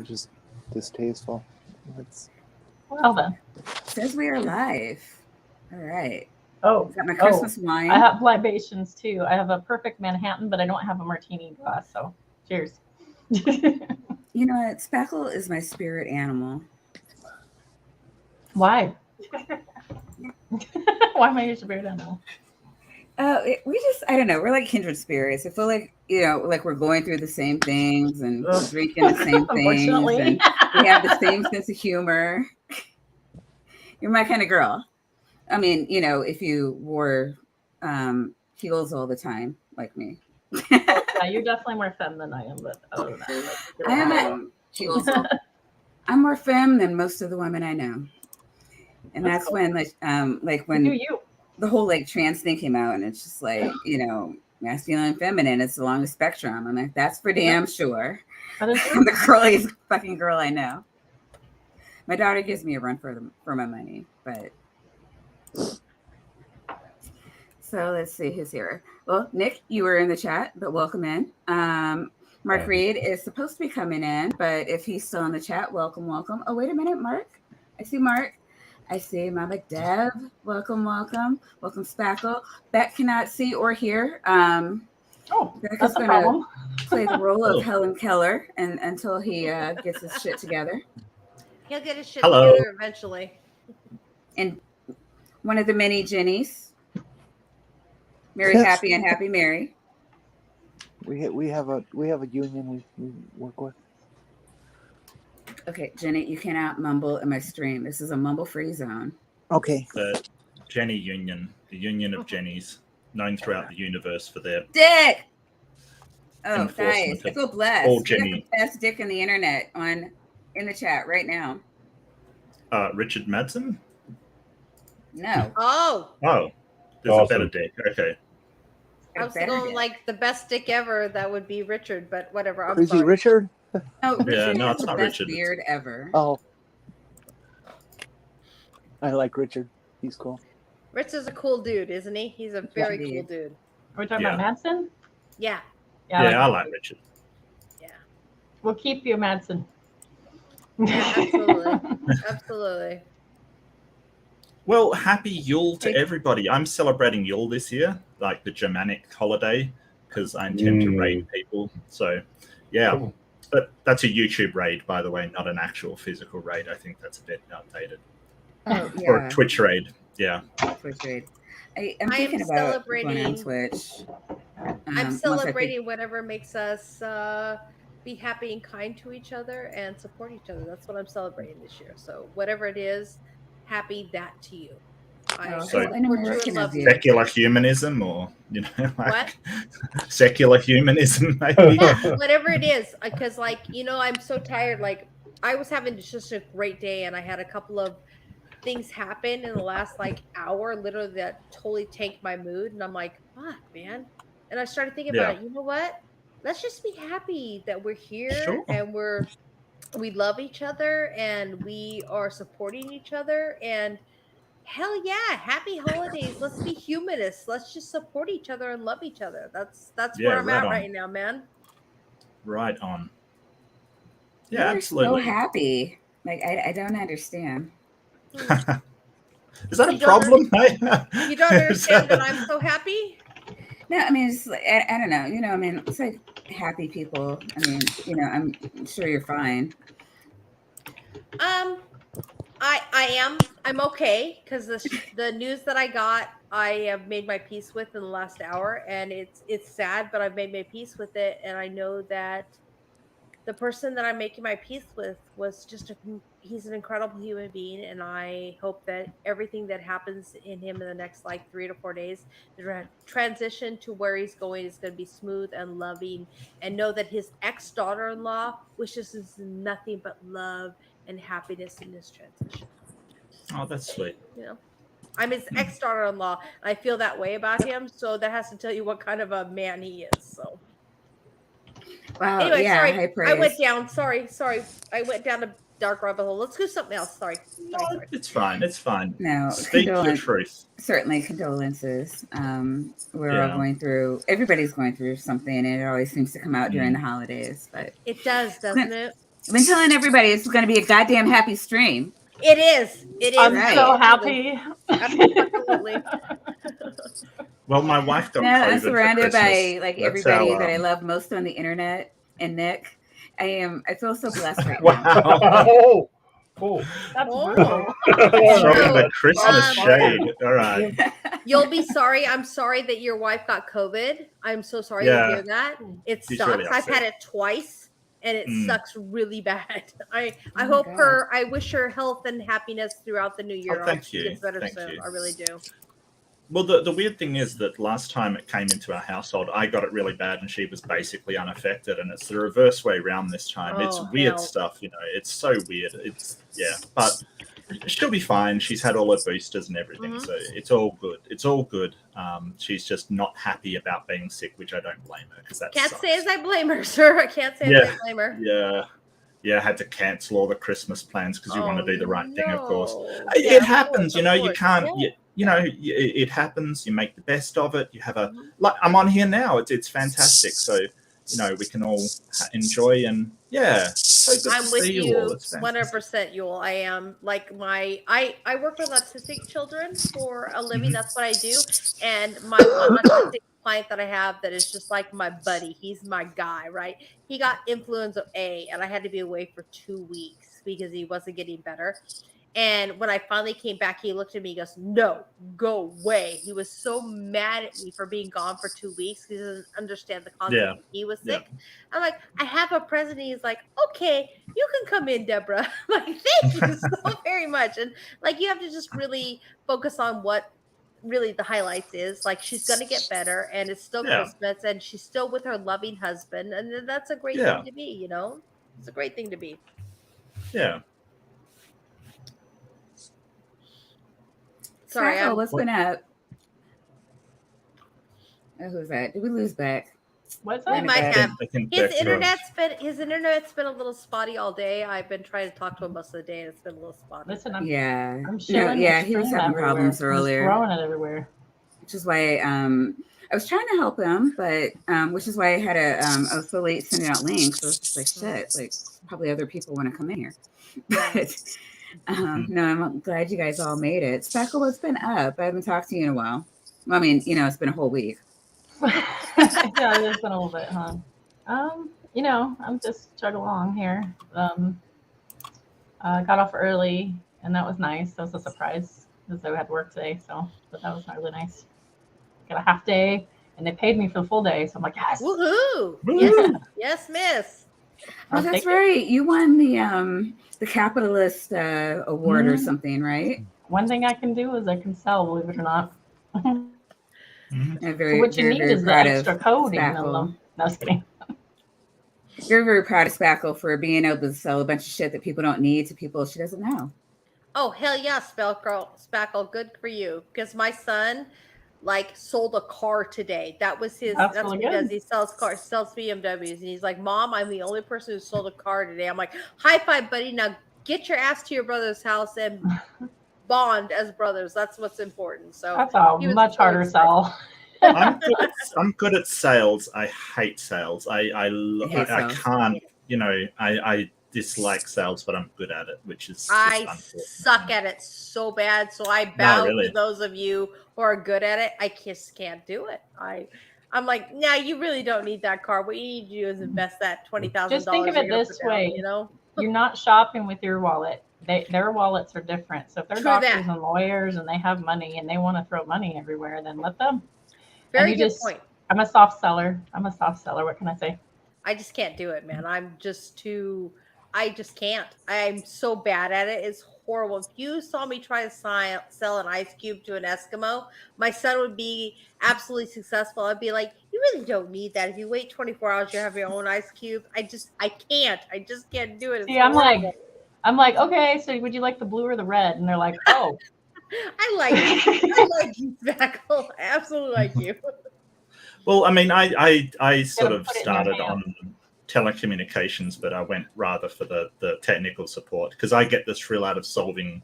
just distasteful. Well then. Says we are live. All right. Oh, Got my Christmas wine. I have libations too. I have a perfect Manhattan, but I don't have a martini glass. So, cheers. You know what? Spackle is my spirit animal. Why? Why am I your spirit animal? I don't know. We're like kindred spirits. I feel like, like we're going through the same things and drinking the same things. And we have the same sense of humor. You're my kind of girl. I mean, if you wore heels all the time, like me. Yeah, you're definitely more femme than I am, but other than that, I am. I'm more femme than most of the women I know, and that's cool. When when you. The whole trans thing came out, and it's just masculine and feminine. It's along the spectrum. I'm like, that's for damn sure. I'm the curliest fucking girl I know. My daughter gives me a run for my money, but. So let's see who's here. Well, Nick, you were in the chat, but welcome in. Mark Reed is supposed to be coming in, but if he's still in the chat, welcome. Oh, wait a minute, Mark. I see Mark. I see Mama Deb. Welcome. Welcome, Spackle. Beck cannot see or hear. Beck is going to play the role of Helen Keller until he gets his shit together. He'll get his shit together eventually. And one of the many Jennies. Mary Happy and Happy Mary. We have a union we work with. Okay, Jenny, you cannot mumble in my stream. This is a mumble-free zone. Okay. The Jenny Union, the Union of Jennies, known throughout the universe for their dick. Oh, guys, I feel blessed. All we Jenny. have the best dick in the internet in the chat right now. Richard Madsen? No. Oh. There's awesome. A better dick. Okay. I was going like the best dick ever. That would be Richard, but whatever. I'm Crazy sorry. Richard? No, Richard has it's the not best Richard. beard ever. Oh. I like Richard. He's cool. Richard's a cool dude, isn't he? He's a very cool dude. Are we talking about Madsen? Yeah. I like Richard. Yeah. We'll keep you, Madsen. Yeah, absolutely. Absolutely. Well, happy Yule to everybody. I'm celebrating Yule this year, like the Germanic holiday, because I intend to raid people. So, yeah. Cool. But that's a YouTube raid, by the way, not an actual physical raid. I think that's a bit outdated. Oh, yeah. Or a Twitch raid. Yeah. Twitch raid. I'm thinking about going on Twitch. I'm celebrating whatever makes us be happy and kind to each other and support each other. That's what I'm celebrating this year. So whatever it is, happy that to you. Secular humanism, or what? Secular humanism, maybe. Yeah, whatever it is, because I'm so tired. Like I was having just a great day, and I had a couple of things happen in the last hour, literally that totally tanked my mood, and I'm like, fuck, man. And I started thinking about it. You know what? Let's just be happy that we're here and we love each other and we are supporting each other, and hell yeah, happy holidays. Let's be humanists. Let's just support each other and love each other. That's where I'm at right now, man. Right on. Yeah, you're absolutely. So happy. I don't understand. Is that a problem? You don't understand that I'm so happy? No, I mean, it's I don't know. It's like happy people. I mean, I'm sure you're fine. I'm okay, because the news that I got, I have made my peace with in the last hour, and it's sad, but I've made my peace with it, and I know that the person that I'm making my peace with was he's an incredible human being, and I hope that everything that happens in him in the next 3 to 4 days, the transition to where he's going is going to be smooth and loving, and know that his ex-daughter-in-law wishes us nothing but love and happiness in this transition. Oh, that's sweet. I'm his ex-daughter-in-law, and I feel that way about him, so that has to tell you what kind of a man he is. So wow, anyway, sorry, I went down. Sorry, I went down a dark rabbit hole. Let's do something else. Sorry. It's fine. No, speak the truth. Certainly, condolences. We're all going through. Everybody's going through something, and it always seems to come out during the holidays. But it does, doesn't it? I've been telling everybody it's going to be a goddamn happy stream. It is. It is. I'm right. so happy. Absolutely. Well, my wife got Now COVID I'm for surrounded by Christmas. like That's everybody how, that I love most on the internet, and Nick. I feel so blessed right now. Wow. Oh, cool. That's Oh. brutal. Throwing the So, Christmas um, shade. All right. You'll be sorry. I'm sorry that your wife got COVID. I'm so sorry to Yeah. hear that. It She's sucks. really I've upset. had it twice, and it Mm. sucks really bad. I my hope God. I wish her health and happiness throughout the new year. I thank hope she you. gets better Thank soon. you. I really do. Well, the weird thing is that last time it came into our household, I got it really bad and she was basically unaffected. And it's the reverse way around this time. It's Oh, weird hell. stuff, It's so weird. But she'll be fine. She's had all her boosters and everything, Mhm. so it's all good. It's all good. She's just not happy about being sick, which I don't blame her because that Can't sucks. say as I blame her, sir. I can't say as I blame her. Yeah, I had to cancel all the Christmas plans because you want to do the right thing, of course. no. It Yeah, of happens, course, of you course. can't, Yeah. it happens. You make the best of it. You have Mhm. like I'm on here now. It's fantastic. So, we can all enjoy and so good I'm to with see you all. you It's fantastic. 100%, Yule. I am like I work with autistic children for a living. Mhm. That's what I do. And my one autistic client that I have that is just like my buddy. He's my guy, right? He got influenza A and I had to be away for 2 weeks because he wasn't getting better. And when I finally came back, he looked at me, he goes, "No, go away." He was so mad at me for being gone for 2 weeks. He doesn't understand the concept Yeah. that he was Yeah. sick. I'm like, I have a present. He's like, "Okay, you can come in, Deborah." I'm like, thank you so very much. And like, you have to just really focus on what really the highlights is. Like, she's going to get better and it's still Yeah. Christmas and she's still with her loving husband. And that's a great Yeah. thing to be, It's a great thing to be. Yeah. Sorry, Spackle, what's been up? Oh, who's that? Did we lose back? What's we up? might have. I think His Beck internet's been a little spotty all day. I've been trying to talk to him most of the day, and it's been a little spotty. Listen, I'm sharing he was the having stream problems everywhere. Just earlier. throwing it everywhere. Which is why I was trying to help him, but which is why I had I was so late sending out links. I was just like, shit, like probably other people want to come in here. But no, I'm glad you guys all made it. Speckle, what's been up? I haven't talked to you in a while. Well, I mean, it's been a whole week. Yeah, it's been a little bit, huh? I'm just chugging along here. Got off early, and that was nice. That was a surprise because I had work today, but that was really nice. Got a half day, and they paid me for the full day, so I'm like, yes, woohoo! Woo! Yes, miss. Oh, that's right. You won the Capitalist Award or something, right? One thing I can do is I can sell, believe it or not. I'm very, So what you very, need very is the proud extra of coding. Spackle. No, I was kidding. Very, very proud of Spackle for being able to sell a bunch of shit that people don't need to people she doesn't know. Oh, hell yeah, Spackle, good for you. Because my son sold a car today. That's really what he does. good. He sells BMWs. And he's like, "Mom, I'm the only person who sold a car today." I'm like, "High five, buddy. Now get your ass to your brother's house and bond as brothers. That's what's important." So That's a much harder sell. I'm good at sales. I hate sales. I sales. can't, I dislike sales, but I'm good at it, which is I suck at it so bad. So I bow to those of you who are good at it. I just can't do it. I'm like, nah, you really don't need that car. What you need to do is invest that $20,000. Just think of it this way, you're not shopping with your wallet. Their wallets are different. So if they're doctors and lawyers and they have money and they want to throw money everywhere, then let them. Very good point. I'm a soft seller. What can I say? I just can't do it, man. I just can't. I'm so bad at it. It's horrible. If you saw me try to sell an ice cube to an Eskimo, my son would be absolutely successful. I'd be like, you really don't need that. If you wait 24 hours, you have your own ice cube. I can't. I just can't do it. It's horrible. I'm like, okay, so would you like the blue or the red? And they're like, oh. I like you, Spackle. I absolutely like you. Well, I mean, I sort of started on telecommunications, but I went rather for the technical support because I get the thrill out of solving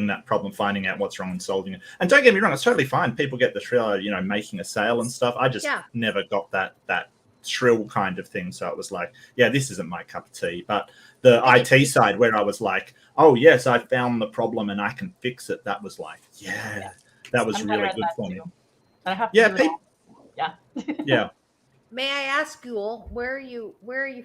that problem, finding out what's wrong and solving it. And don't get me wrong, it's totally fine. People get the thrill out of, making a sale and stuff. I just never got that shrill kind of thing. So it was like, yeah, this isn't my cup of tea. But the IT side where I was like, oh, yes, I found the problem and I can fix it. That was like, yeah, that was really good for me. I have to do it all. Yeah. Yeah. May I ask, Ghoul, where are you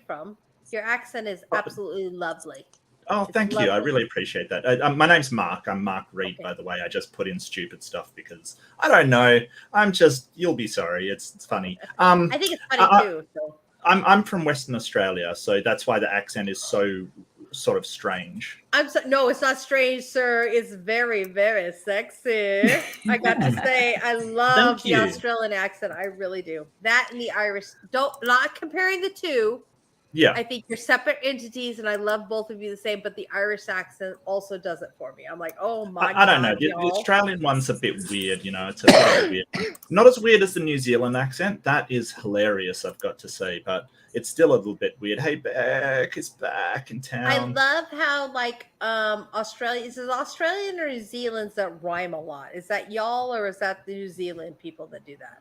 from? Your accent is absolutely lovely. Oh, thank you. I really appreciate that. My name's Mark. I'm Mark Reed, by the way. I just put in stupid stuff because I don't know. I'm just, you'll be sorry. It's funny. I think it's funny too. So. I'm from Western Australia, so that's why the accent is so sort of strange. No, it's not strange, sir. It's very, very sexy. I got to say, I love the Australian accent. I really do. That and the Irish. Not comparing the two. Yeah. I think you're separate entities, and I love both of you the same, but the Irish accent also does it for me. I'm like, oh my God. I don't know. The Australian one's a bit weird, It's a bit weird. Not as weird as the New Zealand accent. That is hilarious, I've got to say, but it's still a little bit weird. Hey, Beck is back in town. I love how, like, is it Australian or New Zealand's that rhyme a lot? Is that y'all, or is that the New Zealand people that do that?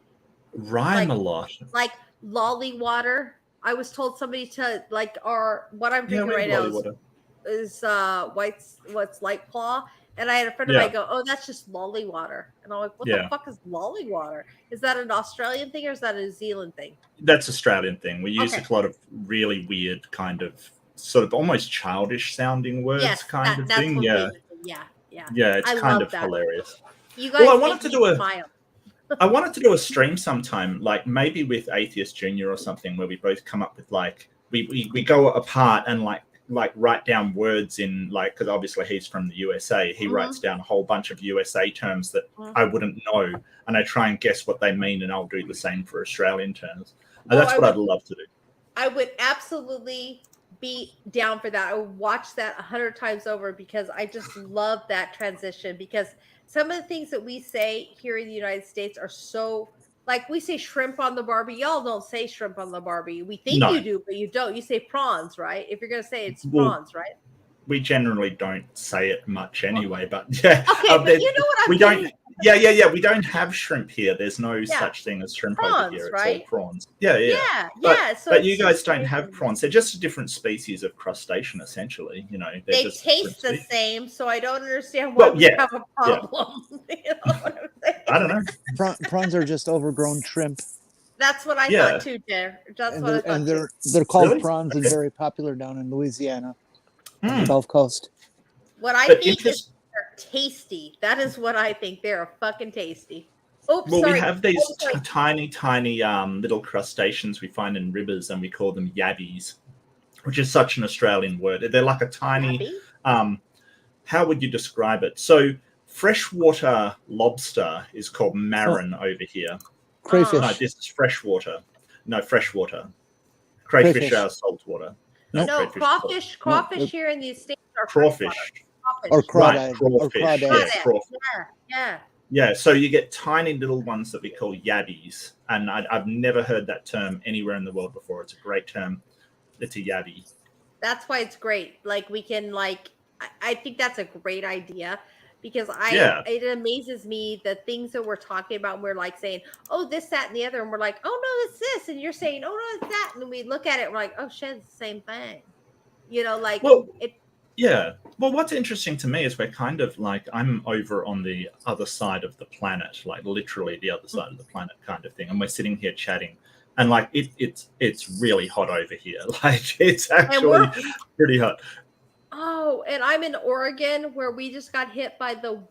Rhyme a lot. Like lolly water. I was told somebody to what I'm drinking right now is what's Light Claw, and I had a friend of mine go, "Oh, that's just lolly water," and I'm like, "What the fuck is lolly water? Is that an Australian thing or is that a New Zealand thing?" That's Australian thing. We use a lot of really weird kind of sort of almost childish sounding words thing. Yeah, it's kind of hilarious. You guys, I wanted to do I wanted to do a stream sometime, like maybe with Atheist Junior or something, where we both come up with we go apart and like write down words in because obviously he's from the USA. He writes down a whole bunch of USA terms that I wouldn't know, and I try and guess what they mean, and I'll do the same for Australian terms. And that's what I'd love to do. I would absolutely be down for that. I would watch that 100 times over because I just love that transition, because some of the things that we say here in the United States are so, like, we say shrimp on the Barbie. Y'all don't say shrimp on the Barbie. We think you do, but you don't. You say prawns, right? If you're going to say it's prawns, right? We generally don't say it much anyway, but yeah. Okay, but you know what I mean? Yeah. We don't have shrimp here. There's no such thing as shrimp over here. It's all prawns. Yeah. But you guys don't have prawns. They're just a different species of crustacean, essentially. They taste the same, so I don't understand why we have a problem. You know what I'm saying? I don't know. Prawns are just overgrown shrimp. That's what I thought too, Jer. That's what I thought. And they're called prawns and very popular down in Louisiana, on the Gulf Coast. What I think is they're tasty. That is what I think. They're fucking tasty. Oops, well, we have these tiny little crustaceans we find in rivers, and we call them yabbies, which is such an Australian word. They're like a tiny, how would you describe it? So freshwater lobster is called marron over here. Crayfish. No, this is freshwater. No, freshwater. Crayfish are saltwater. No, crawfish here in the States are crawfish. Or crawdad. Yeah, so you get tiny little ones that we call yabbies, and I've never heard that term anywhere in the world before. It's a great term. It's a yabby. That's why it's great. Like, we can, I think that's a great idea, because it amazes me the things that we're talking about. And we're like saying, oh, this, that, and the other, and we're like, oh no, it's this, and you're saying, oh no, it's that, and then we look at it, and we're like, oh shit, it's the same thing. Yeah. Well, what's interesting to me is we're kind of like, I'm over on the other side of the planet, like literally the other side of the planet kind of thing. And we're sitting here chatting, and like, it's really hot over here. Like, it's actually pretty hot. Oh, and I'm in Oregon, where we just got hit by the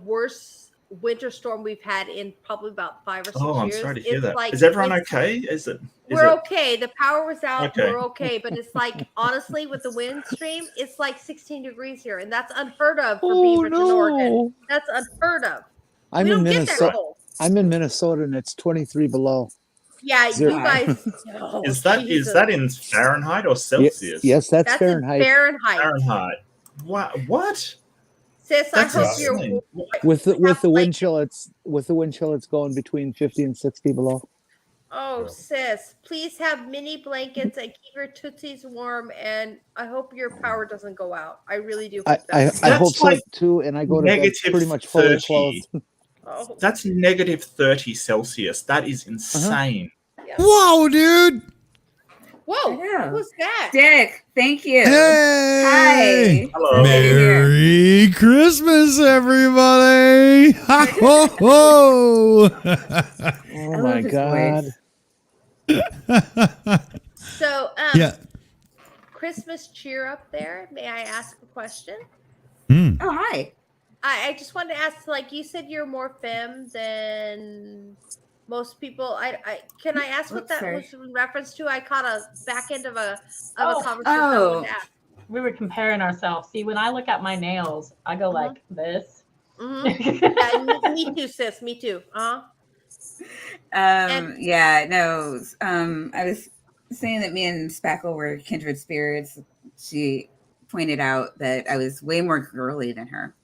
worst winter storm we've had in probably about 5 or 6 years. Oh, I'm sorry to hear that. Is everyone okay? We're okay. The power was out. Okay. We're okay. But it's like, honestly, with the wind stream, it's like 16 degrees here. And that's unheard of for Beaverton, Oregon. That's unheard of. I'm in Minnesota, and it's 23 below. Yeah, Zero. you guys. Is that in Fahrenheit or Celsius? Yes, that's Fahrenheit. Fahrenheit. What? Sis, I hope you're with the wind chill. It's going between 50 and 60 below. Oh, sis, please have mini blankets and keep your tootsies warm. And I hope your power doesn't go out. I really do. I hope so too. And I go to bed pretty much fully clothed. Oh. That's -30 Celsius. That is insane. Whoa, dude. Whoa, who's that? Dick, thank you. Hey. Hi. Hello. Merry Christmas, everybody. Ha, ho, ho. Oh I my love his God. voice. So, Yeah. Christmas cheer up there. May I ask a question? Hmm. Oh, hi. I just wanted to ask, like you said, you're more femme than most people. Can I ask what Oops, that sorry. was in reference to? I caught a back end of a Oh. conversation I wanted to ask. We were comparing ourselves. See, when I look at my nails, I go like this. Yeah, me too, sis. Me too. Yeah, no. I was saying that me and Spackle were kindred spirits. She pointed out that I was way more girly than her.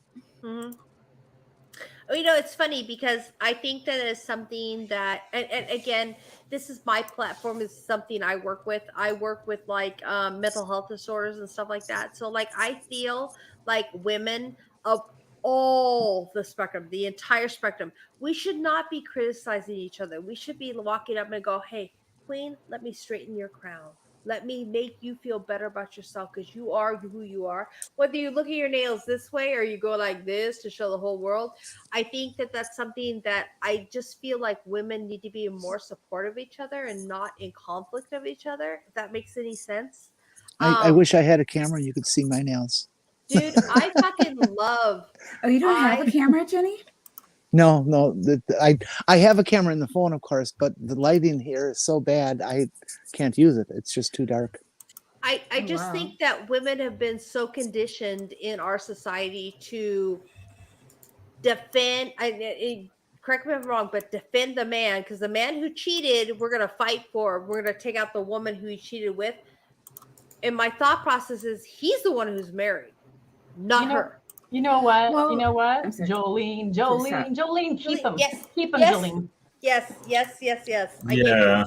Oh, you know, it's funny because I think that is something that, and again, this is my platform. Is something I work with. I work with like mental health disorders and stuff like that. So, like, I feel like women of all the spectrum, the entire spectrum, we should not be criticizing each other. We should be walking up and go, "Hey, queen, let me straighten your crown. Let me make you feel better about yourself because you are who you are. Whether you look at your nails this way or you go like this to show the whole world." I think that that's something that I just feel like women need to be more supportive of each other and not in conflict of each other. If that makes any sense. I wish I had a camera and you could see my nails. Dude, I fucking love. Oh, you don't have a camera, Jenny? No. I have a camera in the phone, of course, but the lighting here is so bad I can't use it. It's just too dark. I just think that women have been so conditioned in our society to defend. Correct me if I'm wrong, but defend the man, because the man who cheated, we're gonna fight for. We're gonna take out the woman who he cheated with. And my thought process is, he's the one who's married, not her. You know what? Well, you know what? I'm sorry. Jolene, keep him. Yes, Keep him, yes, Jolene. yes. Yeah.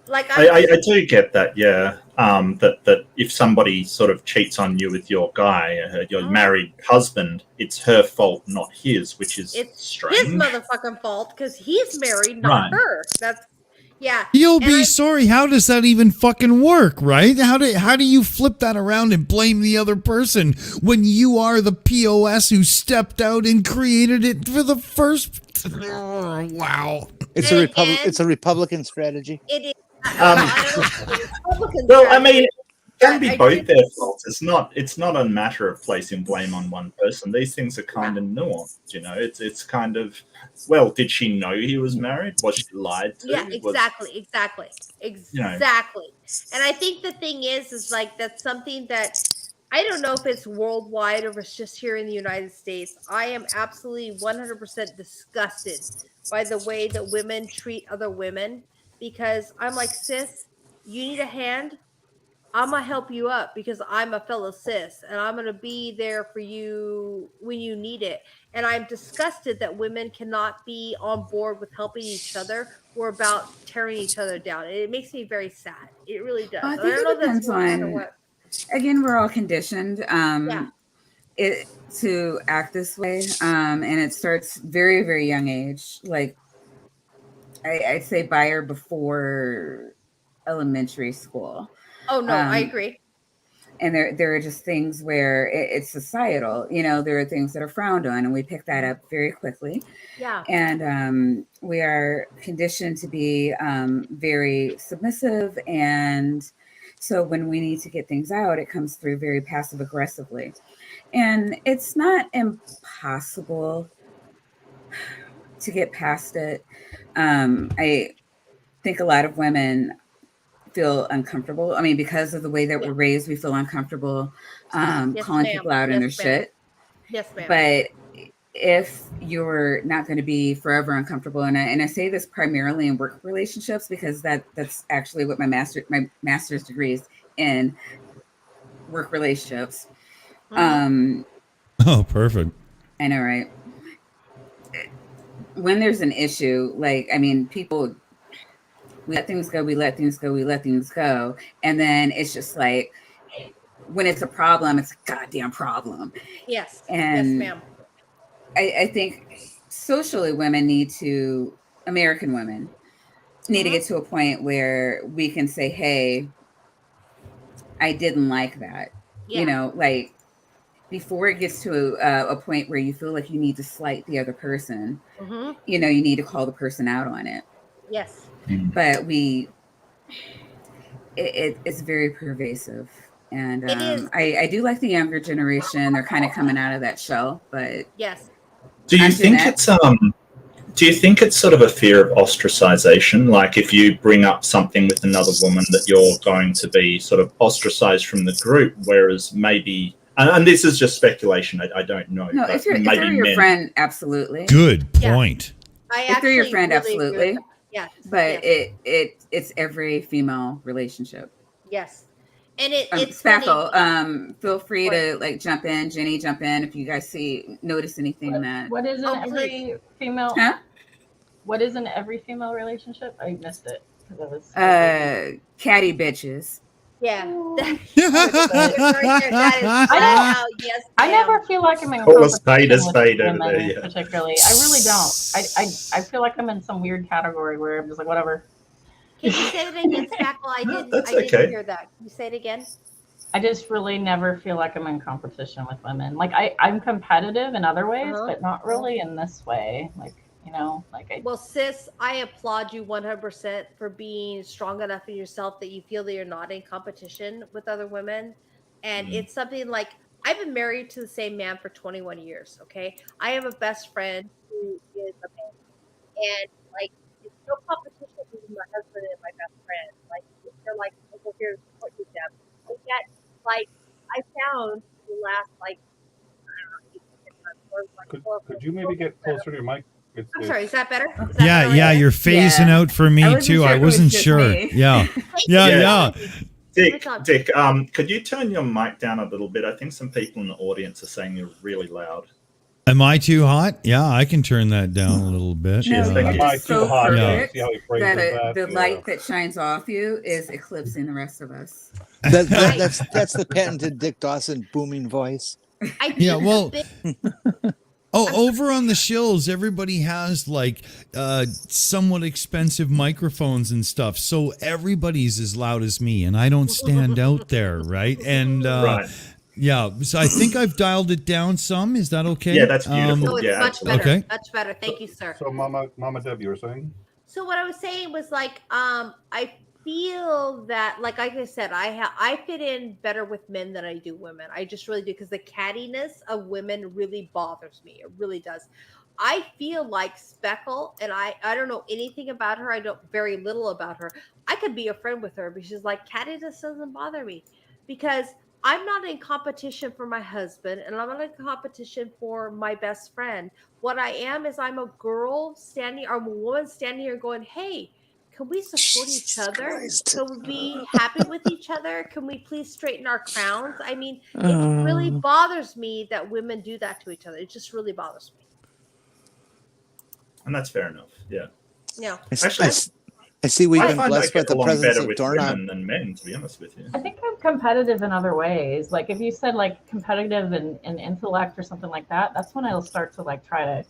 Like I do get that, yeah. That if somebody sort of cheats on you with your guy, your married husband, it's her fault, not his, which is strange. His motherfucking fault because he's married, not her. That's You'll be sorry. How does that even fucking work, right? How do you flip that around and blame the other person when you are the POS who stepped out and created it for the first? Oh, wow. It's a Republican strategy. It is. Well, I mean, it can be both their faults. It's not a matter of placing blame on one person. These things are kind of nuanced, you know. It's kind of, well, did she know he was married? Was she lied to? Yeah, exactly. You know. And I think the thing is like, that's something that I don't know if it's worldwide or if it's just here in the United States. I am absolutely 100% disgusted by the way that women treat other women, because I'm like, sis, you need a hand? I'm gonna help you up because I'm a fellow sis and I'm gonna be there for you when you need it. And I'm disgusted that women cannot be on board with helping each other. We're about tearing each other down. It makes me very sad. It really does. Well, I think it depends on. Again, we're all conditioned to act this way, and it starts very, very young age. Like I'd say by or before elementary school. Oh no, I agree. And there are just things where it's societal. You know, there are things that are frowned on, and we pick that up very quickly. Yeah. And we are conditioned to be very submissive, and so when we need to get things out, it comes through very passive aggressively. And it's not impossible to get past it. I think a lot of women feel uncomfortable. I mean, because of the way that we're raised, we feel uncomfortable calling people out in their shit. Yes, ma'am. But if you're not going to be forever uncomfortable, and I say this primarily in work relationships because that's actually what my master's degree is in, work relationships. Oh, perfect. I know, right? When there's an issue, like, I mean, people, we let things go. And then it's just like, when it's a problem, it's a goddamn problem. Yes. And yes, ma'am. I think socially American women need to get to a point where we can say, hey, I didn't like that. Yeah. You know, like before it gets to a point where you feel like you need to slight the other person, you know, you need to call the person out on it. Yes. But it's very pervasive. And It is. I do like the younger generation. They're kind of coming out of that shell, but yes. Do you think it's do you think it's sort of a fear of ostracization? Like if you bring up something with another woman that you're going to be sort of ostracized from the group, whereas maybe, and this is just speculation, I don't know. No, if they're your friend, absolutely. Good point. If they're your friend, really absolutely. Yes. But it's every female relationship. Yes. And it's Spackle. Feel free to like jump in, Jenny, jump in if you guys notice anything that. What is in every female? Huh? What is in every female relationship? I missed it because I was. Catty bitches. Yeah. I never feel like I'm in competition with women, particularly. I really don't. I feel like I'm in some weird category where I'm just like, whatever. Can you say it again, Spackle? I didn't hear that. Can you say it again? I just really never feel like I'm in competition with women. Like I'm competitive in other ways, but not really in this way. Like, you know, like well, sis, I applaud you 100% for being strong enough in yourself that you feel that you're not in competition with other women. And it's something like, I've been married to the same man for 21 years. Okay. I have a best friend who is a man. And like, it's no competition between my husband and my best friend. Like, they're like, well, here's what you have. But yet, like, I found the last, like, I don't know, could you maybe get closer to your mic? I'm sorry, is that better? Yeah, you're phasing out for me too. I wasn't sure. Yeah. Dick, could you turn your mic down a little bit? I think some people in the audience are saying you're really loud. Am I too hot? Yeah, I can turn that down a little bit. No, Thank you're you. so perfect See how he phrases that the light that shines off you is eclipsing the rest of us. That's the patented Dick Dawson booming voice. Yeah, well, over on the shills, everybody has like somewhat expensive microphones and stuff, so everybody's as loud as me, and I don't stand out there, right? And yeah, so I think I've dialed it down some. Is that okay? Yeah, that's beautiful. So it's much better. Okay. Much better. Thank you, sir. So, Mama Deb, you were saying? So what I was saying was like, I feel that, like I said, I fit in better with men than I do women. I just really do, because the cattiness of women really bothers me. It really does. I feel like Speckle, and I don't know anything about her. I know very little about her. I could be a friend with her, but she's like, cattiness doesn't bother me, because I'm not in competition for my husband, and I'm not in competition for my best friend. What I am is I'm a girl standing, or a woman standing here going, hey, can we support each other? Can we be happy with each other? Can we please straighten our crowns? I mean, it really bothers me that women do that to each other. It just really bothers me. And that's fair enough. Yeah. Yeah. Actually, I see we've been blessed with the presence of doorknob. Than men, to be honest with you. I think I'm competitive in other ways. Like if you said like competitive in intellect or something like that, that's when I'll start to like try to,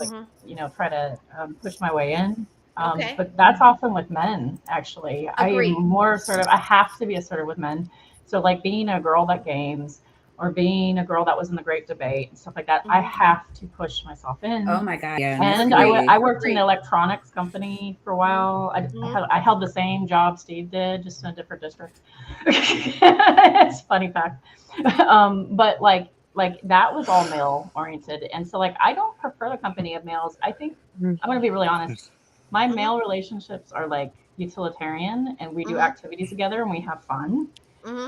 like try to push my way in. But that's often with men, actually. Agreed. I'm more sort of, I have to be assertive with men. So like being a girl that games, or being a girl that was in the great debate and stuff like that, I have to push myself in. Oh my God. Yeah. And I worked in an electronics company for a while. I held the same job Steve did, just in a different district. It's a funny fact. But like that was all male oriented. And so like, I don't prefer the company of males. I think, I'm going to be really honest. My male relationships are like utilitarian, and we do activities together and we have fun.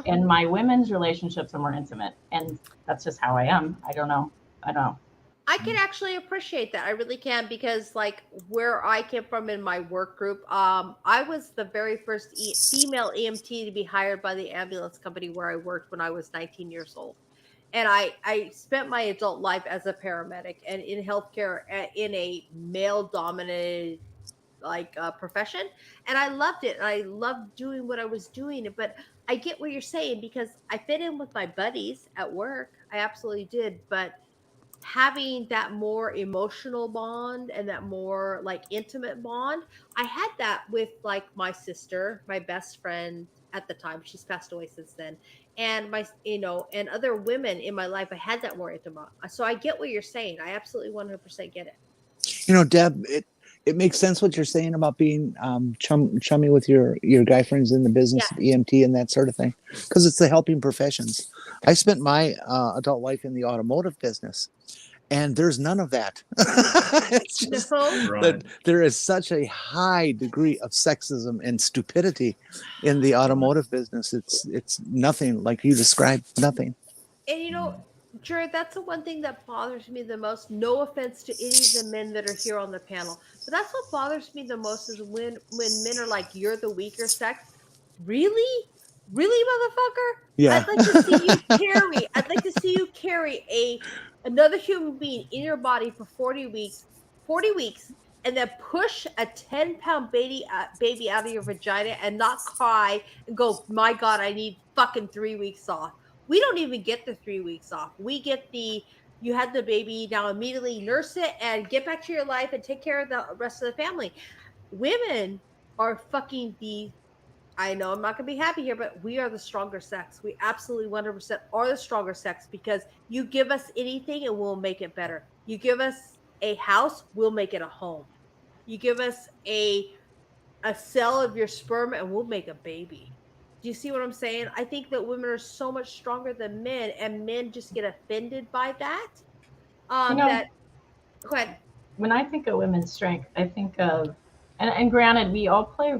And my women's relationships are more intimate, and that's just how I am. I don't know. I can actually appreciate that. I really can, because like where I came from in my work group, I was the very first female EMT to be hired by the ambulance company where I worked when I was 19 years old. And I spent my adult life as a paramedic and in healthcare in a male dominated profession, and I loved it. I loved doing what I was doing. But I get what you're saying, because I fit in with my buddies at work. I absolutely did. But having that more emotional bond and that more like intimate bond. I had that with like my sister, my best friend at the time. She's passed away since then. And my, and other women in my life, I had that more intimate. So I get what you're saying. I absolutely 100% get it. Deb, it makes sense what you're saying about being chummy with your guy friends in the business of EMT and that sort of thing, because it's the helping professions. I spent my adult life in the automotive business, and there's none of that. It's just that there is such a high degree of sexism and stupidity in the automotive business. It's nothing like you described. Nothing. And Jared, that's the one thing that bothers me the most. No offense to any of the men that are here on the panel, but that's what bothers me the most is when men are like, "You're the weaker sex." Really, motherfucker. Yeah. I'd like to see you carry. I'd like to see you carry another human being in your body for 40 weeks. 40 weeks. And then push a 10-pound baby out of your vagina and not cry and go, "My God, I need fucking 3 weeks off." We don't even get the 3 weeks off. We get you had the baby, now immediately nurse it and get back to your life and take care of the rest of the family. Women are fucking I know I'm not going to be happy here, but we are the stronger sex. We absolutely 100% are the stronger sex because you give us anything and we'll make it better. You give us a house, we'll make it a home. You give us a cell of your sperm and we'll make a baby. Do you see what I'm saying? I think that women are so much stronger than men, and men just get offended by that. Go ahead. When I think of women's strength, I think of, and granted, we all play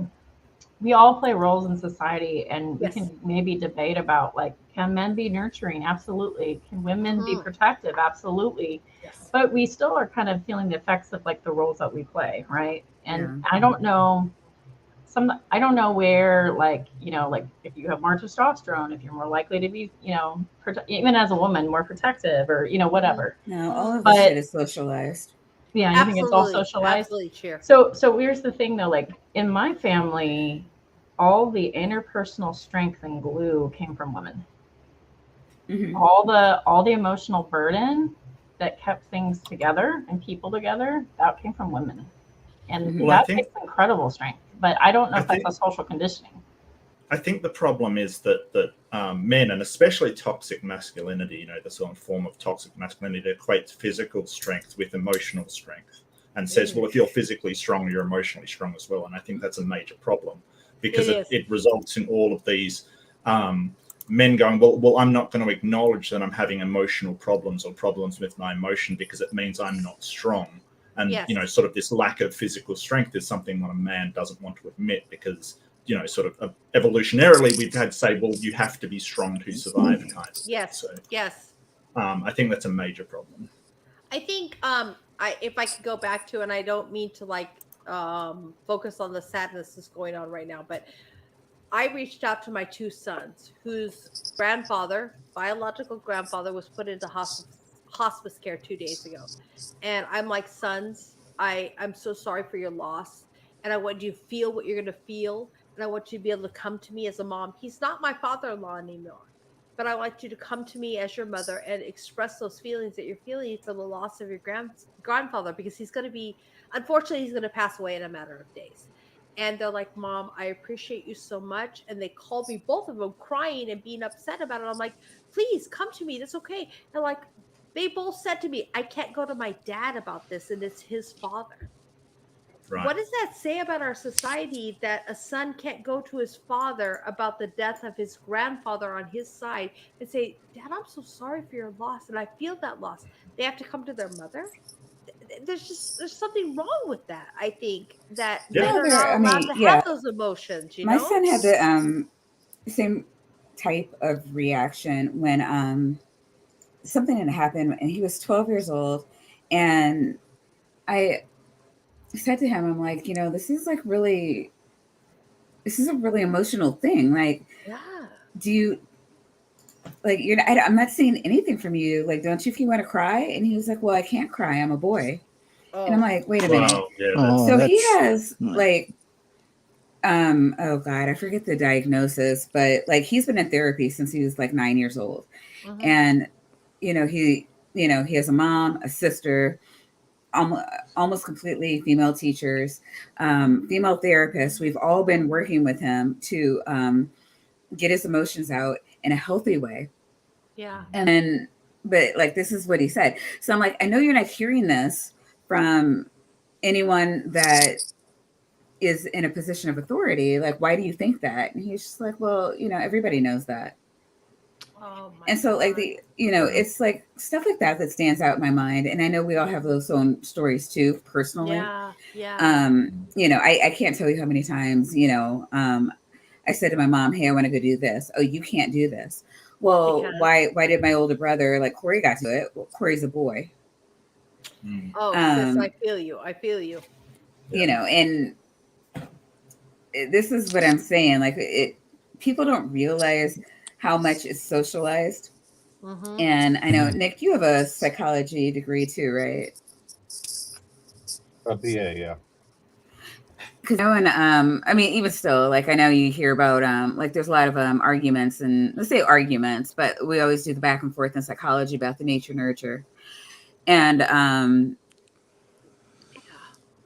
roles in society, and we can maybe debate about, like, can men be nurturing? Absolutely. Can women be protective? Absolutely. Yes. But we still are kind of feeling the effects of like the roles that we play, right? And I don't know. I don't know where, like if you have more testosterone, if you're more likely to be, even as a woman, more protective, or whatever. No, all of this shit is socialized. Yeah, you think it's all socialized? Absolutely, sure. So here's the thing, though. Like in my family, all the interpersonal strength and glue came from women. Mm-hmm. All the emotional burden that kept things together and people together, that came from women, and that takes incredible strength. But I don't know if that's a social conditioning. I think the problem is that men, and especially toxic masculinity, the sort of form of toxic masculinity, equates physical strength with emotional strength, and says, well, if you're physically strong, you're emotionally strong as well. And I think that's a major problem, because it results in all of these men going, well, I'm not going to acknowledge that I'm having emotional problems or problems with my emotion because it means I'm not strong. And, sort of this lack of physical strength is something that a man doesn't want to admit because, sort of evolutionarily, we've had to say, well, you have to be strong to survive, kind of. Yes. So, yes. I think that's a major problem. I think if I could go back to, and I don't mean to focus on the sadness that's going on right now, but I reached out to my two sons whose biological grandfather was put into hospice care 2 days ago. And I'm like, sons, I'm so sorry for your loss. And I want you to feel what you're going to feel. And I want you to be able to come to me as a mom. He's not my father-in-law anymore, but I want you to come to me as your mother and express those feelings that you're feeling for the loss of your grandfather, because unfortunately, he's going to pass away in a matter of days. And they're like, Mom, I appreciate you so much. And they called me, both of them, crying and being upset about it. I'm like, please come to me. That's okay. And like, they both said to me, I can't go to my dad about this, and it's his father. Right. What does that say about our society, that a son can't go to his father about the death of his grandfather on his side and say, Dad, I'm so sorry for your loss, and I feel that loss? They have to come to their mother? There's something wrong with that. I think that men are not allowed to have those emotions. My son had the same type of reaction when something had happened, and he was 12 years old, and I said to him, I'm like, this is a really emotional thing. Like, do you, like, I'm not seeing anything from you. Like, don't you, if you want to cry? And he was like, well, I can't cry. I'm a boy. Oh. And I'm like, wait a minute. So he has like, oh God, I forget the diagnosis, but like, he's been in therapy since he was like 9 years old. And, he you know, he has a mom, a sister, almost completely female teachers, female therapists. We've all been working with him to get his emotions out in a healthy way. Yeah. And but like this is what he said. So I'm like, I know you're not hearing this from anyone that is in a position of authority. Like, why do you think that? And he's just like, well, you know, everybody knows that. Oh my And so like God. it's like stuff like that stands out in my mind. And I know we all have those own stories too, personally. Yeah. Yeah. You know, I can't tell you how many times, you know, I said to my mom, hey, I want to go do this. Oh, you can't do this. Well, Because- why did my older brother, like Corey, got to do it? Well, Corey's a boy. Oh, sis, I feel you. You know, and this is what I'm saying. Like people don't realize how much is socialized. Mm-hmm. And I know, Nick, you have a psychology degree too, right? A BA, yeah. Because I mean, even still, like I know you hear about like there's a lot of arguments, and let's say arguments, but we always do the back and forth in psychology about the nature nurture. And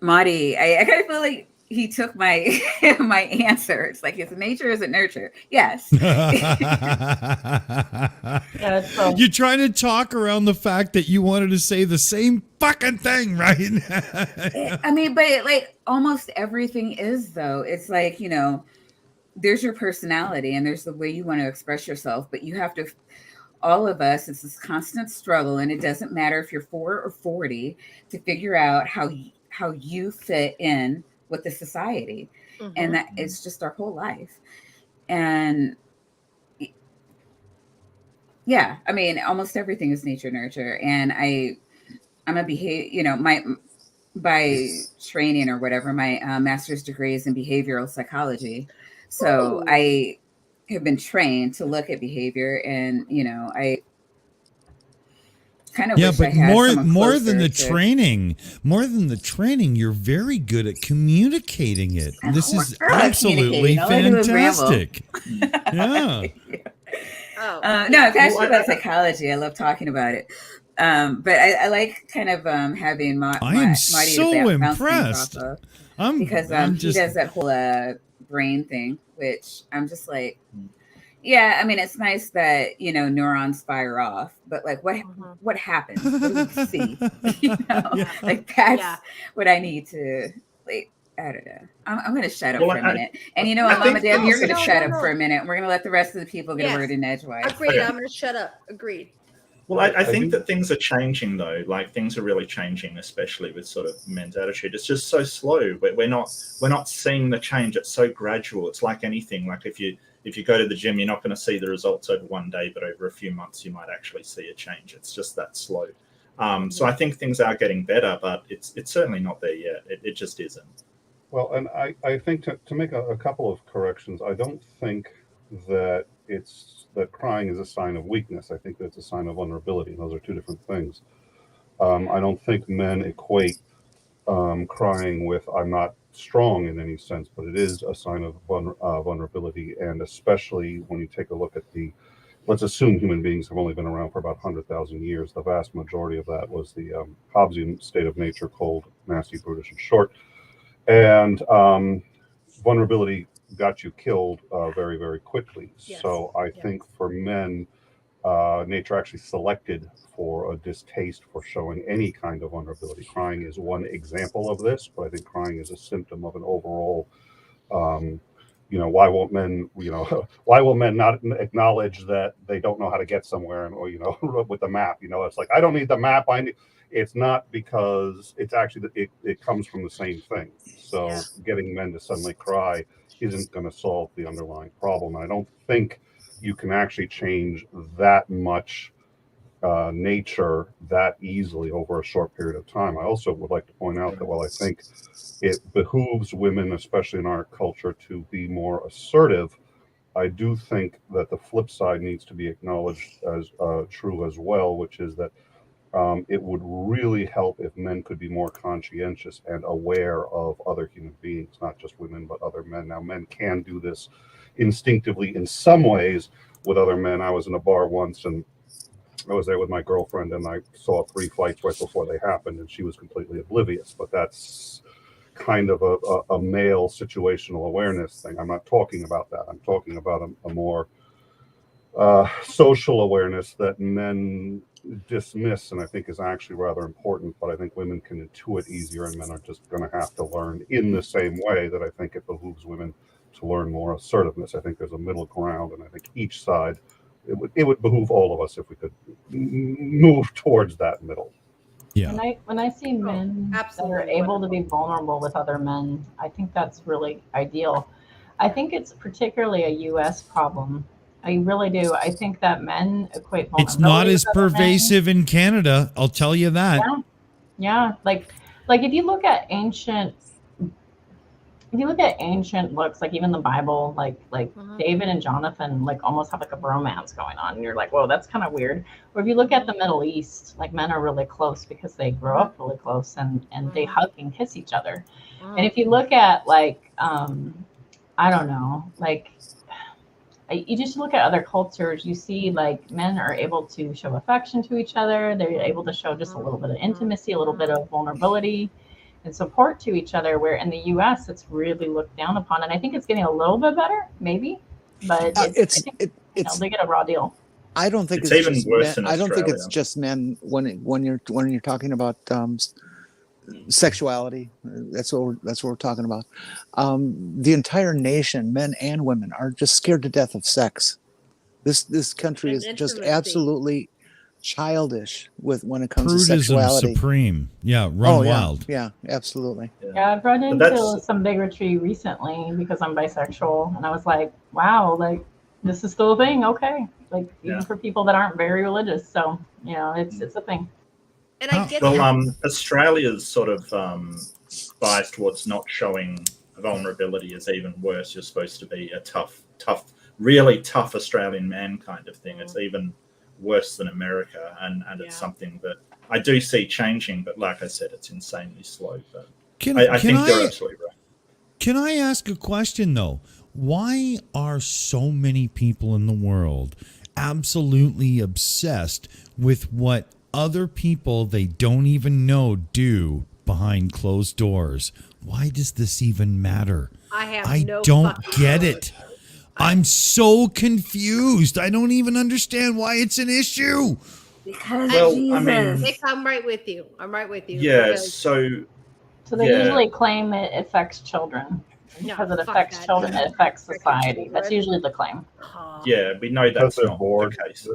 Marty, I kind of feel like he took my my answer. It's like, is it nature or is it nurture? Yes. Yeah, so You're trying to talk around the fact that you wanted to say the same fucking thing, right? I mean, but like almost everything is though. It's like, you know, there's your personality and there's the way you want to express yourself, but you have to, all of us, it's this constant struggle, and it doesn't matter if you're 4 or 40 to figure out how you fit in with the society. Mm-hmm. And that it's just our whole life. And yeah, I mean, almost everything is nature nurture. And I'm a you know, by training or whatever, my master's degree is in behavioral psychology. So Ooh. I have been trained to look at behavior, and, you know, I kind of Yeah, wish but I had more than the training. you're very good at communicating it. I'm This is horrible at absolutely communicating. All I do is ramble. fantastic. Yeah. Oh. No, I'm passionate about psychology. I love talking about it. But I like kind of having I am Marty so to bounce things impressed. off of, I'm because I'm he just does that whole brain thing, which I'm just like, yeah, I mean, it's nice that, you know, neurons fire off, but like what happens? What do we see? You know, Yeah. like that's Yeah. what I need to, like, I don't know. I'm going to shut up Well, for a minute. And you know what, I Mama think- Deb, you're going to No, shut no. up for a minute. We're going to let the rest of the people get Yes. a word in edgewise. Agreed. Okay. I'm going to shut up. Agreed. Well, I think that things are changing though. Like things are really changing, especially with sort of men's attitude. It's just so slow. We're not seeing the change. It's so gradual. It's like anything. Like if you go to the gym, you're not going to see the results over one day, but over a few months, you might actually see a change. It's just that slow. So I think things are getting better, but it's certainly not there yet. It just isn't. Well, and I think to make a couple of corrections, I don't think that that crying is a sign of weakness. I think that it's a sign of vulnerability. Those are two different things. I don't think men equate crying with I'm not strong in any sense, but it is a sign of vulnerability. And especially when you take a look at let's assume human beings have only been around for about 100,000 years. The vast majority of that was the Hobbesian state of nature, cold, nasty, brutish, and short. And vulnerability got you killed very, very quickly. Yes. So I think for men, nature actually selected for a distaste for showing any kind of vulnerability. Crying is one example of this, but I think crying is a symptom of an overall, why won't men, why will men not acknowledge that they don't know how to get somewhere, or, with the map, it's like, I don't need the map. It's not, because it's actually, it comes from the same thing. So Yeah. getting men to suddenly cry isn't going to solve the underlying problem. I don't think you can actually change that much nature that easily over a short period of time. I also would like to point out that while I think it behooves women, especially in our culture, to be more assertive, I do think that the flip side needs to be acknowledged as true as well, which is that it would really help if men could be more conscientious and aware of other human beings, not just women, but other men. Now, men can do this instinctively in some ways with other men. I was in a bar once, and I was there with my girlfriend, and I saw 3 fights right before they happened, and she was completely oblivious. But that's kind of a male situational awareness thing. I'm not talking about that. I'm talking about a more social awareness that men dismiss, and I think is actually rather important. But I think women can intuit easier, and men are just going to have to learn in the same way that I think it behooves women to learn more assertiveness. I think there's a middle ground, and I think each side, it would behoove all of us if we could move towards that middle. Yeah. When I see men that are absolutely able to be vulnerable with other men, I think that's really ideal. I think it's particularly a U.S. problem. I really do. I think that men equate vulnerability It's not as with other men. pervasive in Canada, I'll tell you that. Yeah. Like if you look at ancient books, like even the Bible, like David and Jonathan, like almost have like a bromance going on, and you're like, whoa, that's kind of weird. Or if you look at the Middle East, like men are really close because they grow up really close, and they hug and kiss each other. And if you look at like I don't know, like you just look at other cultures, you see like men are able to show affection to each other. They're able to show just a little bit of intimacy, a little bit of vulnerability and support to each other, where in the U.S. it's really looked down upon. And I think it's getting a little bit better, maybe, but they get a raw deal. I don't think it's even worse men. in I don't think it's Australia. just men when you're talking about sexuality. That's what we're talking about. The entire nation, men and women, are just scared to death of sex. This country is just absolutely childish when it comes to sexuality. Supreme. Yeah, run wild. Yeah, absolutely. Yeah, I've run into some bigotry recently because I'm bisexual, and I was like, wow, like this is still a thing. Okay, like even for people that aren't very religious. So it's a thing. And I get Australia's sort of bias towards not showing vulnerability is even worse. You're supposed to be a tough, really tough Australian man kind of thing. It's even worse than America, and it's something that I do see changing, but like I said, it's insanely slow. But I think you're absolutely right. Can I ask a question though? Why are so many people in the world absolutely obsessed with what other people they don't even know do behind closed doors? Why does this even matter? I don't get it. I'm so confused. I don't even understand why it's an issue. Because Nick, I'm right with you. Yeah, so they usually claim it affects children. Because it affects children, it affects society. That's usually the claim. Yeah, we know that's not the case.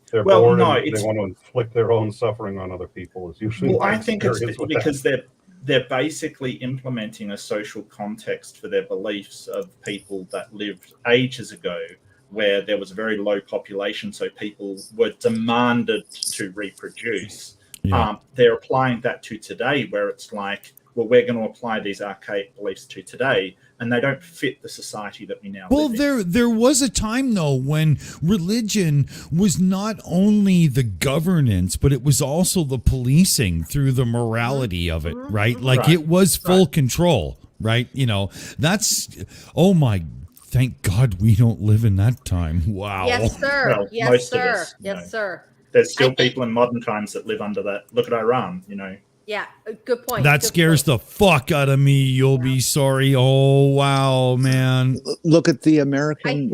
They're bored and they want to inflict their own suffering on other people. Is usually I think it's because they're basically implementing a social context for their beliefs of people that lived ages ago, where there was a very low population, so people were demanded to reproduce. Yeah. They're applying that to today, where it's like, well, we're going to apply these archaic beliefs to today, and they don't fit the society that we now live in. There was a time, though, when religion was not only the governance, but it was also the policing through the morality of it, right? Like it was full control, right? That's, oh my, thank God we don't live in that time. Wow. Yes, sir. Well, yes, sir. Us, yes, sir. There's still people in modern times that live under that. Look at Iran, Yeah, good point. That scares the fuck out of me. You'll be sorry. Oh, wow, man. Look at the American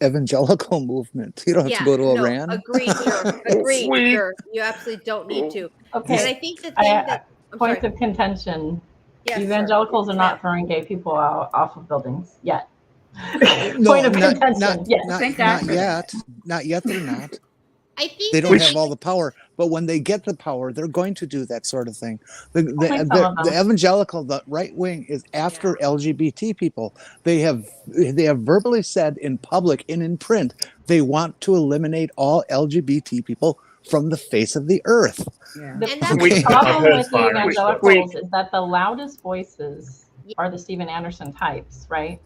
evangelical movement. You don't have to go to Iran. Agreed, sir. Agreed, sir. You absolutely don't need to. Okay. And I think the thing point of contention. Yes, evangelicals are not throwing gay people off of buildings yet. No, point of contention. Not yet. They're not. I think they don't have all the power, but when they get the power, they're going to do that sort of thing. The evangelical, the right wing, is after LGBT people. They have verbally said in public and in print they want to eliminate all LGBT people from the face of the earth. Yeah. The problem with the evangelicals is that the loudest voices are the Steven Anderson types, right?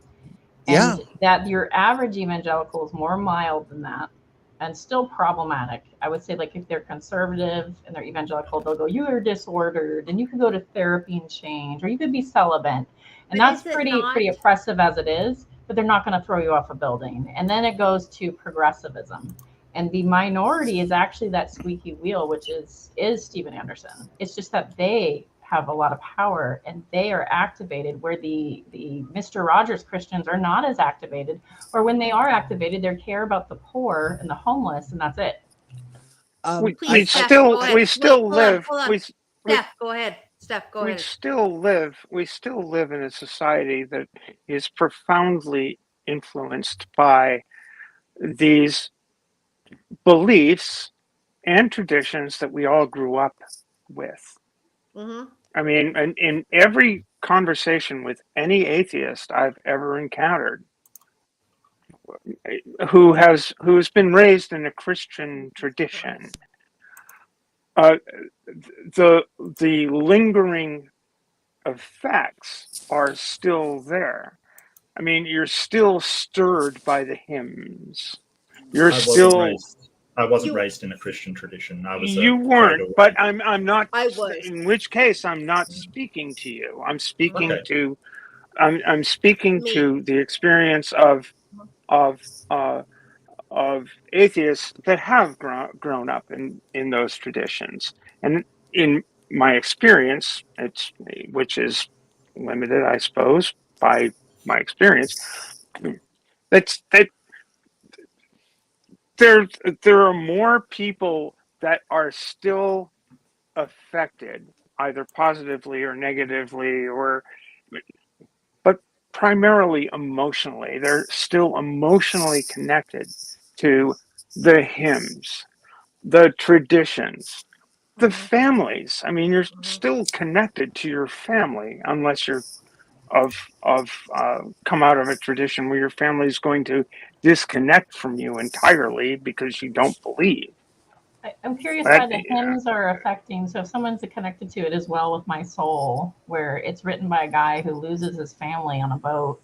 And that your average evangelical is more mild than that. And still problematic. I would say, like, if they're conservative and they're evangelical, they'll go, you are disordered and you can go to therapy and change, or you could be celibate. And that's pretty oppressive as it is, but they're not going to throw you off a building. And then it goes to progressivism. And the minority is actually that squeaky wheel, which is Steven Anderson. It's just that they have a lot of power and they are activated, where the Mr. Rogers Christians are not as activated, or when they are activated, they care about the poor and the homeless, and that's it. Please, we Steph, still go ahead. we still Wait, hold on, live hold on. we Steph, go ahead. Steph, go we ahead. still live in a society that is profoundly influenced by these beliefs and traditions that we all grew up with. Mm-hmm. I mean, in every conversation with any atheist I've ever encountered who's been raised in a Christian tradition, the lingering effects are still there. I mean, you're still stirred by the hymns. You're still. I wasn't raised in a Christian tradition. I was You a weren't, cradle. but I'm not. I was. In which case, I'm not speaking to you. I'm speaking Okay. to. I'm speaking Me. to the experience of uh, of atheists that have grown up in those traditions, and in my experience, which is limited, I suppose, by my experience. That there are more people that are still affected, either positively or negatively, but primarily emotionally. They're still emotionally connected to the hymns, the traditions, the families. I mean, you're still connected to your family, unless you're come out of a tradition where your family is going to disconnect from you entirely because you don't believe. I'm curious That, why the hymns are affecting. So if someone's connected to it as well with my soul, where it's written by a guy who loses his family on a boat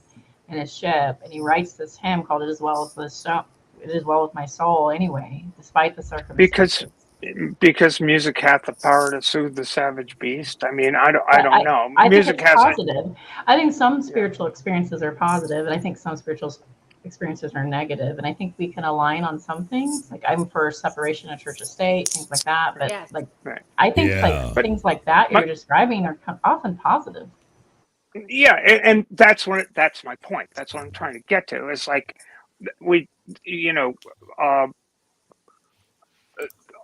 in a ship, and he writes this hymn called "It Is Well with the Soul." It is well with my soul, anyway, despite the circumstances. because music hath the power to soothe the savage beast. I mean, I don't know. I think Music it's has positive. I think some spiritual experiences are positive, and I think some spiritual experiences are negative. And I think we can align on some things. Like I'm for separation of church and state, things like that. But Yes. like right. I think Yeah. like things like that you're But- describing are often positive. Yeah, and that's my point. That's what I'm trying to get to. Is like we, you know,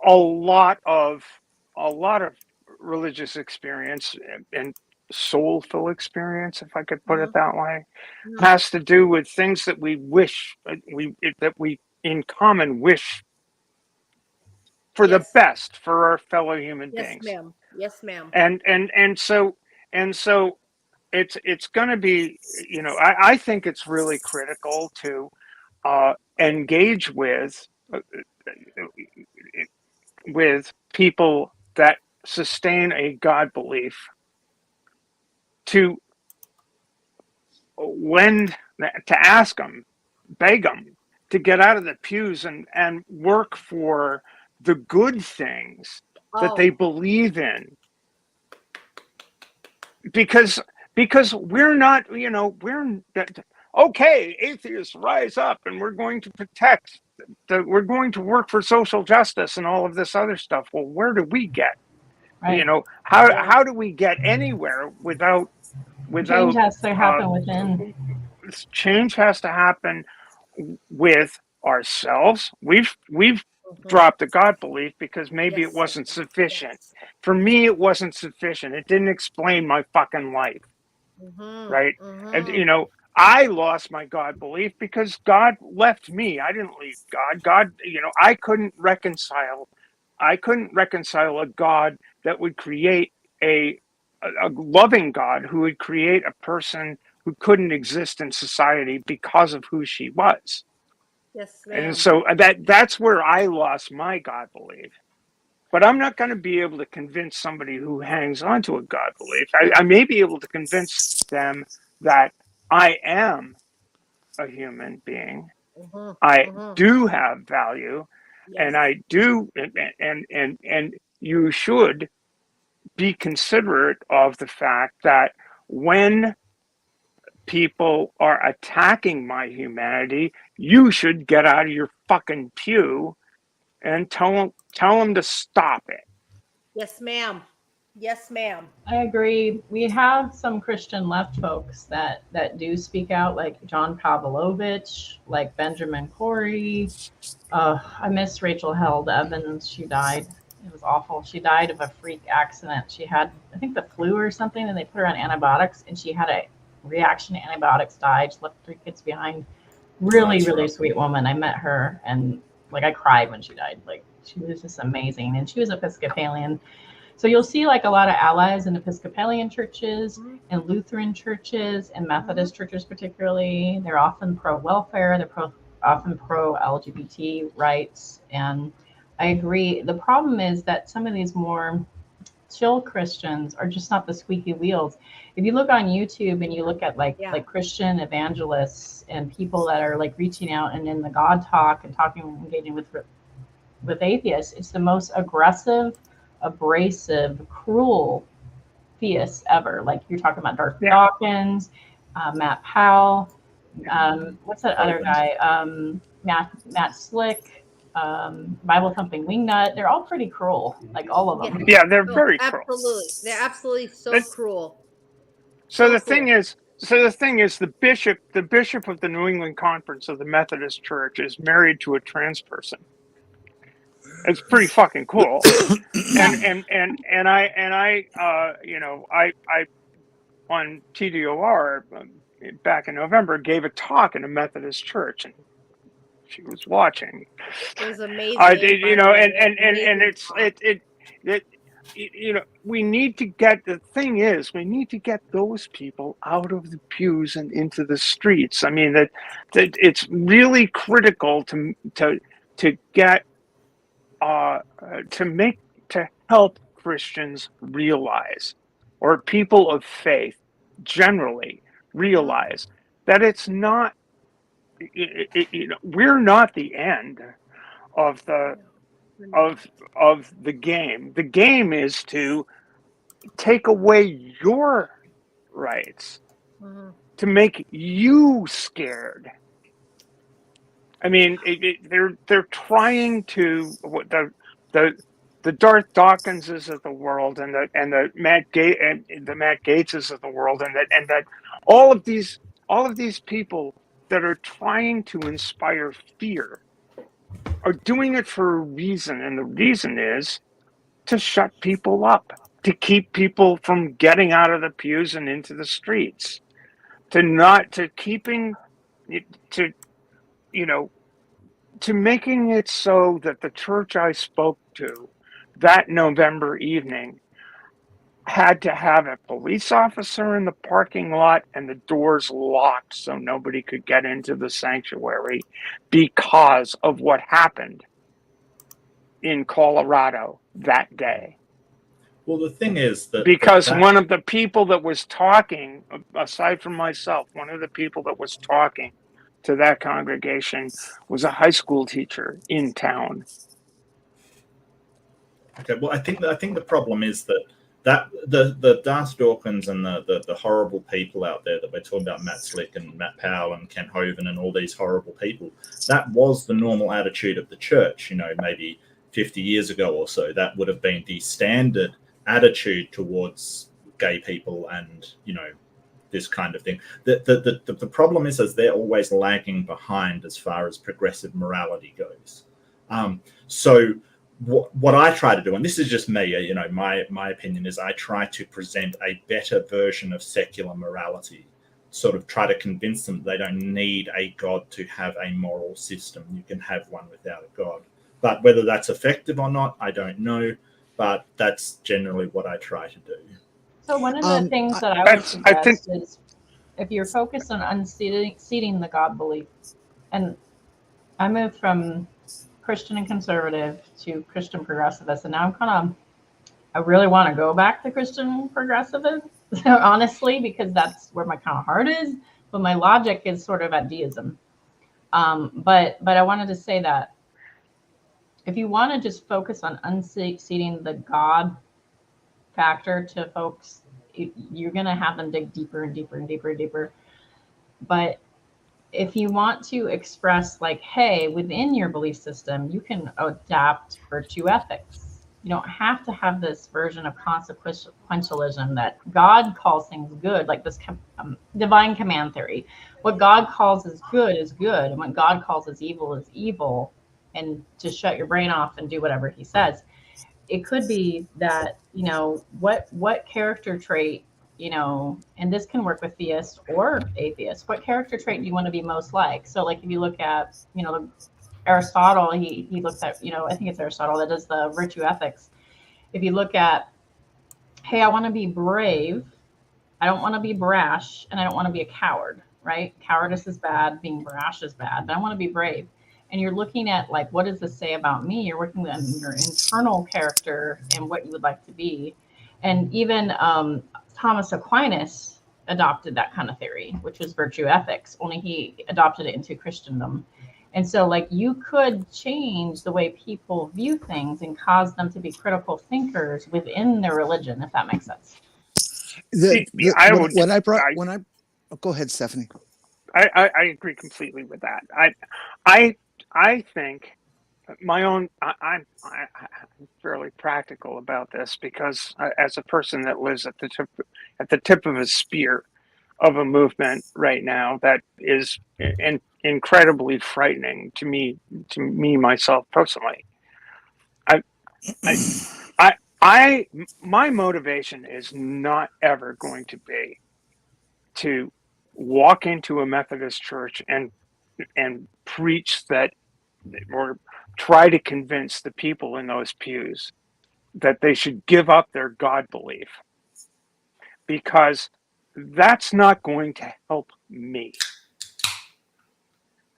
a lot of religious experience and soulful experience, if I could put it that way, has to do with things that we wish that we in common wish for the Yes. best for our fellow human Yes, beings. ma'am. Yes, ma'am. And so it's going to be, I think it's really critical to engage with people that sustain a God belief, to ask them, beg them to get out of the pews and work for the good things that they believe in, because we're not, we're okay. Atheists, rise up, and we're going to protect we're going to work for social justice and all of this other stuff. Well, where do we get? Right. How do we get anywhere without Change has to happen within. change has to happen with ourselves. We've dropped the God belief because maybe it wasn't sufficient. For me, it wasn't sufficient. It didn't explain my fucking life. Right? And I lost my God belief because God left me. I didn't leave God. God, I couldn't reconcile a God that would create a loving God who would create a person who couldn't exist in society because of who she was. Yes, ma'am. And so that's where I lost my God belief. But I'm not going to be able to convince somebody who hangs on to a God belief. I may be able to convince them that I am a human being. I do have value, and I do, and you should be considerate of the fact that when people are attacking my humanity, you should get out of your fucking pew and tell them to stop it. Yes, ma'am. Yes, ma'am. I agree. We have some Christian left folks that do speak out, like John Pavlovich, like Benjamin Corey. I miss Rachel Held Evans. She died. It was awful. She died of a freak accident. She had, I think, the flu or something, and they put her on antibiotics, and she had a reaction to antibiotics. Died. She left 3 kids behind. Really, really sweet woman. I met her, and like I cried when she died. Like she was just amazing, and she was Episcopalian. So you'll see like a lot of allies in Episcopalian churches and Lutheran churches and Methodist churches, particularly. They're often pro-welfare. They're often pro-LGBT rights. And I agree. The problem is that some of these more chill Christians are just not the squeaky wheels. If you look on YouTube and you look at like Christian evangelists and people that are like reaching out and in the God talk and engaging with atheists, it's the most aggressive, abrasive, cruel theists ever. Like you're talking about Darth Dawkins, Matt Powell, what's that other guy? Matt Slick, Bible thumping wingnut. They're all pretty cruel, like all of them. Yeah, they're very cruel. Absolutely, they're absolutely so cruel. So the thing is, the bishop of the New England Conference of the Methodist Church is married to a trans person. It's pretty fucking cool. and I you know, I on TDOR back in November gave a talk in a Methodist church, and she was watching. It was amazing. You know, and it's you know, we need to get, the thing is, we need to get those people out of the pews and into the streets. I mean, that it's really critical to get to help Christians realize, or people of faith generally realize, that it's not, you know, we're not the end of the game. The game is to take away your rights, to make you scared. I mean, they're trying to, the Darth Dawkinses of the world, and the Matt Gateses of the world, and that all of these people that are trying to inspire fear are doing it for a reason, and the reason is to shut people up, to keep people from getting out of the pews and into the streets, to making it so that the church I spoke to that November evening had to have a police officer in the parking lot and the doors locked so nobody could get into the sanctuary because of what happened in Colorado that day. Well, the thing is that because one of the people that was talking, aside from myself, one of the people that was talking to that congregation was a high school teacher in town. Okay, well, I think the problem is that the Darth Dawkins and the horrible people out there that we're talking about, Matt Slick and Matt Powell and Kent Hovind and all these horrible people, that was the normal attitude of the church. You know, maybe 50 years ago or so, that would have been the standard attitude towards gay people and, you know, this kind of thing. The problem is they're always lagging behind as far as progressive morality goes. So what I try to do, and this is just me, you know, my opinion is I try to present a better version of secular morality, sort of try to convince them they don't need a God to have a moral system. You can have one without a God. But whether that's effective or not, I don't know. But that's generally what I try to do. So one of the things that I would suggest is, if you're focused on unseating the God belief, and I moved from Christian and conservative to Christian progressivist, and now I really want to go back to Christian progressivist, honestly, because that's where my kind of heart is, but my logic is sort of at deism. But I wanted to say that if you want to just focus on unseating the God factor to folks, you're going to have them dig deeper and deeper and deeper and deeper. But if you want to express like, hey, within your belief system, you can adapt virtue ethics. You don't have to have this version of consequentialism that God calls things good, like this divine command theory. What God calls is good, and what God calls is evil, and to shut your brain off and do whatever he says. It could be that, what character trait, and this can work with theists or atheists, what character trait do you want to be most like? So like if you look at, Aristotle, he looks at, I think it's Aristotle that does the virtue ethics. If you look at, hey, I want to be brave, I don't want to be brash, and I don't want to be a coward, right? Cowardice is bad, being brash is bad, but I want to be brave. And you're looking at like, what does this say about me? You're working on your internal character and what you would like to be. And even Thomas Aquinas adopted that kind of theory, which was virtue ethics, only he adopted it into Christendom. And so like you could change the way people view things and cause them to be critical thinkers within their religion, if that makes sense. Go ahead, Stephanie. I agree completely with that. I think my own. I'm fairly practical about this because as a person that lives at the tip of a spear of a movement right now that is incredibly frightening to me myself personally. My motivation is not ever going to be to walk into a Methodist church and preach that, or try to convince the people in those pews that they should give up their God belief, because that's not going to help me.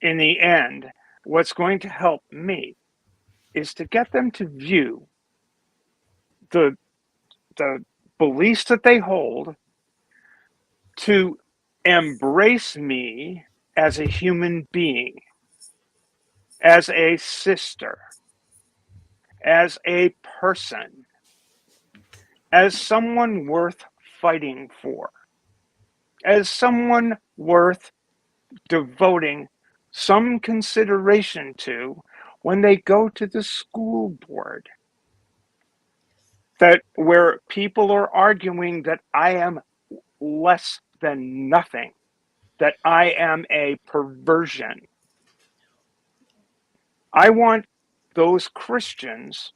In the end, what's going to help me is to get them to view the beliefs that they hold, to embrace me as a human being, as a sister, as a person, as someone worth fighting for, as someone worth devoting some consideration to when they go to the school board. That where people are arguing that I am less than nothing, that I am a perversion. I want those Christians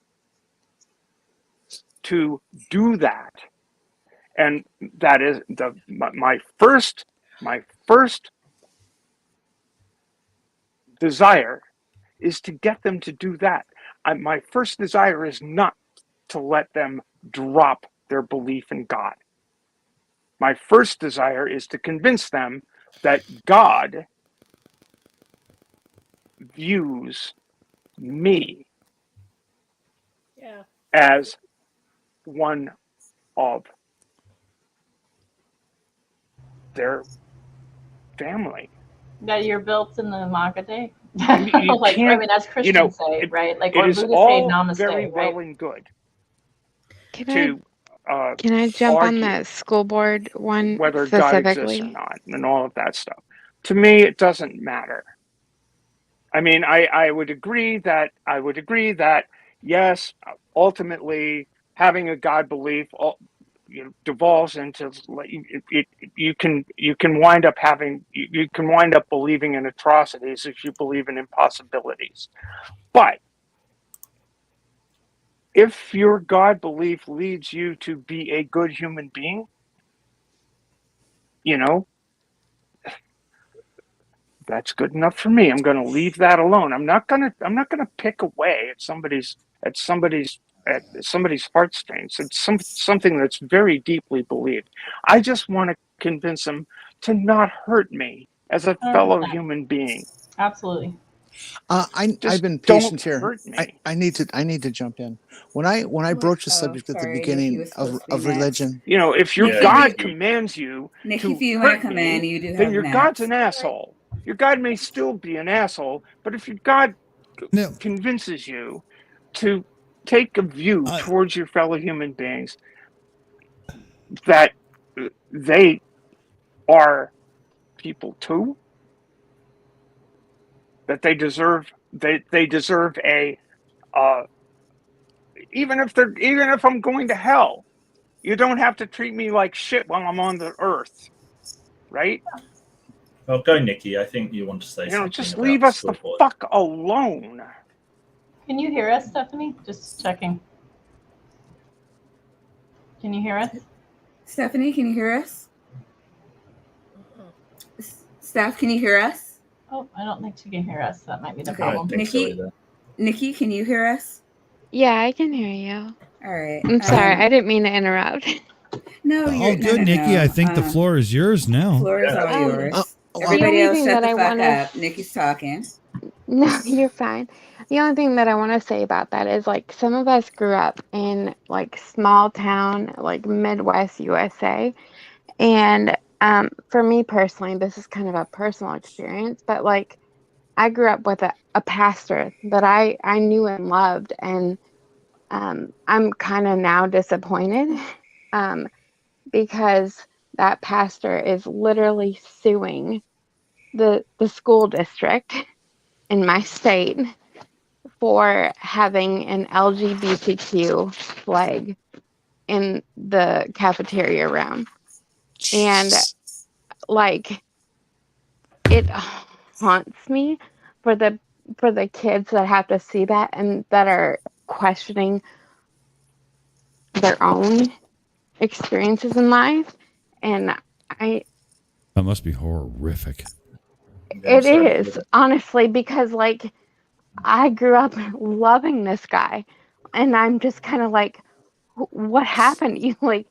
to do that. And that is my first desire is to get them to do that. My first desire is not to let them drop their belief in God. My first desire is to convince them that God views me as one of their family. That you're built in the Magade. You like, I mean, as Christians say, right? Like, or it is Buddhists all say namaste, very right? well and good. Can I jump on the school board one whether God exists or specifically? not, and all of that stuff. To me, it doesn't matter. I mean, I would agree that yes, ultimately having a God belief devolves into you can wind up believing in atrocities if you believe in impossibilities. But if your God belief leads you to be a good human being, that's good enough for me. I'm going to leave that alone. I'm not going to pick away at somebody's heartstrings. It's something that's very deeply believed. I just want to convince them to not hurt me as a fellow human being. Absolutely. I've been patient here. I need to jump in. When I broached the subject at the beginning of religion, if your God commands you Nick, to if you want to hurt come me, in, you do have then your next. God's an asshole. Your God may still be an asshole, but if your God convinces you to take a view towards your fellow human beings that they are people too, that they deserve a even if I'm going to hell, you don't have to treat me like shit while I'm on the earth, right? Well, go, Nikki. I think you want to say something. Just about leave us the fuck alone. Can you hear us, Stephanie? Just checking. Can you hear us? Stephanie, can you hear us? Steph, can you hear us? Oh, I don't think she can hear us. That might be the Okay. problem. Nikki, can you hear us? Yeah, I can hear you. All right. I'm sorry. I didn't mean to interrupt. No, all good, Nikki. I think the floor is yours now. Floor is all yours. The Everybody only else, thing shut that the I fuck wanna- up. Nikki's talking. No, you're fine. The only thing that I want to say about that is like some of us grew up in like small town, like Midwest USA. And for me personally, this is kind of a personal experience, but like I grew up with a pastor that I knew and loved. And I'm kind of now disappointed because that pastor is literally suing the school district in my state for having an LGBTQ flag in the cafeteria room. And like it haunts me for the kids that have to see that and that are questioning their own experiences in life. And that must be horrific. It is, honestly, because like I grew up loving this guy and I'm just kind of like, what happened? You like,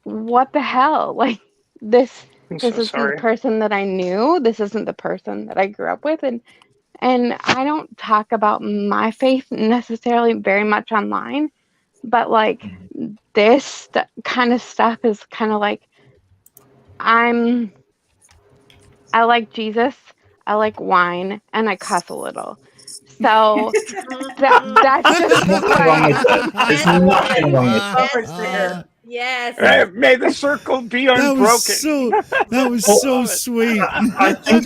what the hell? Like this isn't the person that I knew. This isn't the person that I grew up with. And I don't talk about my faith necessarily very much online, but like this kind of stuff is kind of like, I like Jesus, I like wine, and I cuss a little. So that's just There's nothing wrong with that. Yes. May the circle be unbroken. That was so sweet. I think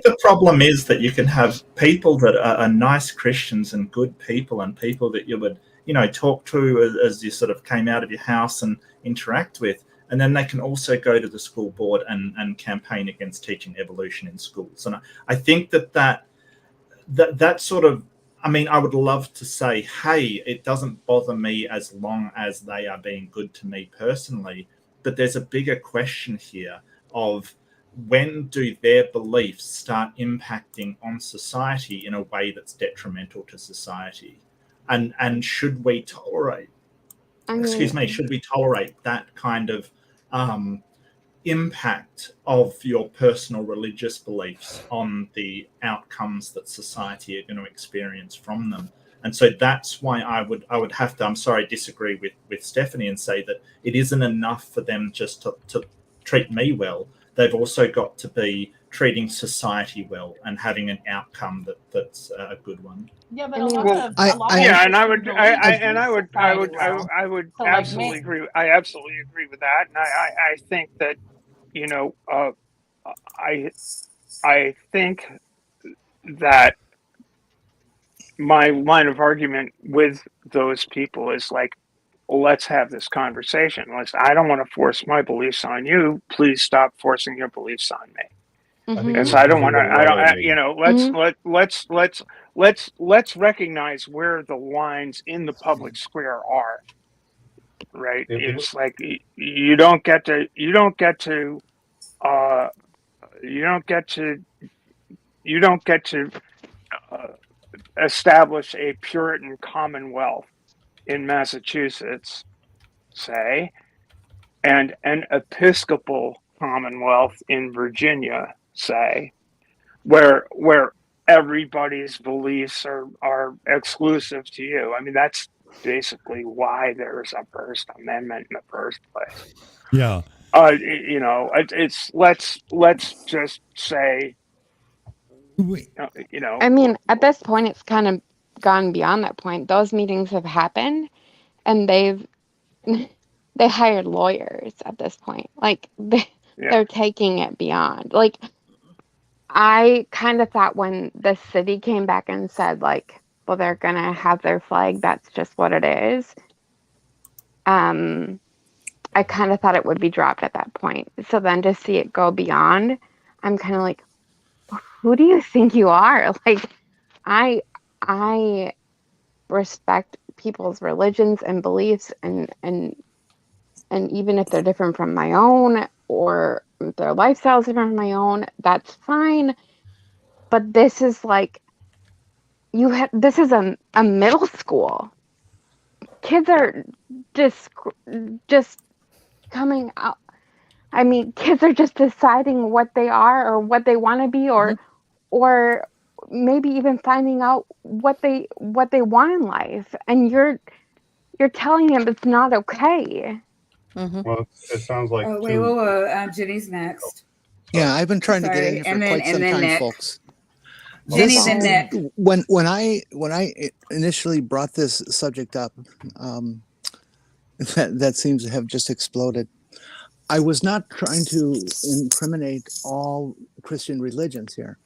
the problem is that you can have people that are nice Christians and good people and people that you would, talk to as you sort of came out of your house and interact with. And then they can also go to the school board and campaign against teaching evolution in schools. And I think that sort of, I would love to say, hey, it doesn't bother me as long as they are being good to me personally. But there's a bigger question here of when do their beliefs start impacting on society in a way that's detrimental to society? And should we tolerate, should we tolerate that kind of impact of your personal religious beliefs on the outcomes that society are going to experience from them? And so that's why I would have to, disagree with Stephanie and say that it isn't enough for them just to treat me well. They've also got to be treating society well and having an outcome that's a good one. Yeah, but I would absolutely agree. I absolutely agree with that, and I think that I think that my line of argument with those people is like, let's have this conversation. I don't want to force my beliefs on you. Please stop forcing your beliefs on me. Because I don't want to. Let's recognize where the lines in the public square are. Right. It's like you don't get to establish a Puritan commonwealth in Massachusetts, say, and an Episcopal commonwealth in Virginia, say, where everybody's beliefs are exclusive to you. That's basically why there's a First Amendment in the first place. Yeah. It's let's just say, at this point, it's kind of gone beyond that point. Those meetings have happened, and they hired lawyers at this point. Like they're taking it beyond. Like I kind of thought when the city came back and said, like, well, they're going to have their flag, that's just what it is. I kind of thought it would be dropped at that point. So then to see it go beyond, I'm kind of like, who do you think you are? Like, I respect people's religions and beliefs, and even if they're different from my own, or their lifestyles different from my own, that's fine. But this is like, this is a middle school. Kids are just coming out. I mean, kids are just deciding what they are or what they want to be, or maybe even finding out what they want in life, and you're telling them it's not okay. Well, it sounds like. Oh wait, whoa. Jenny's next. Yeah, I've been trying to get in here for And quite some time, Nick. folks. Jenny, then Nick. When I initially brought this subject up, that seems to have just exploded. I was not trying to incriminate all Christian religions here.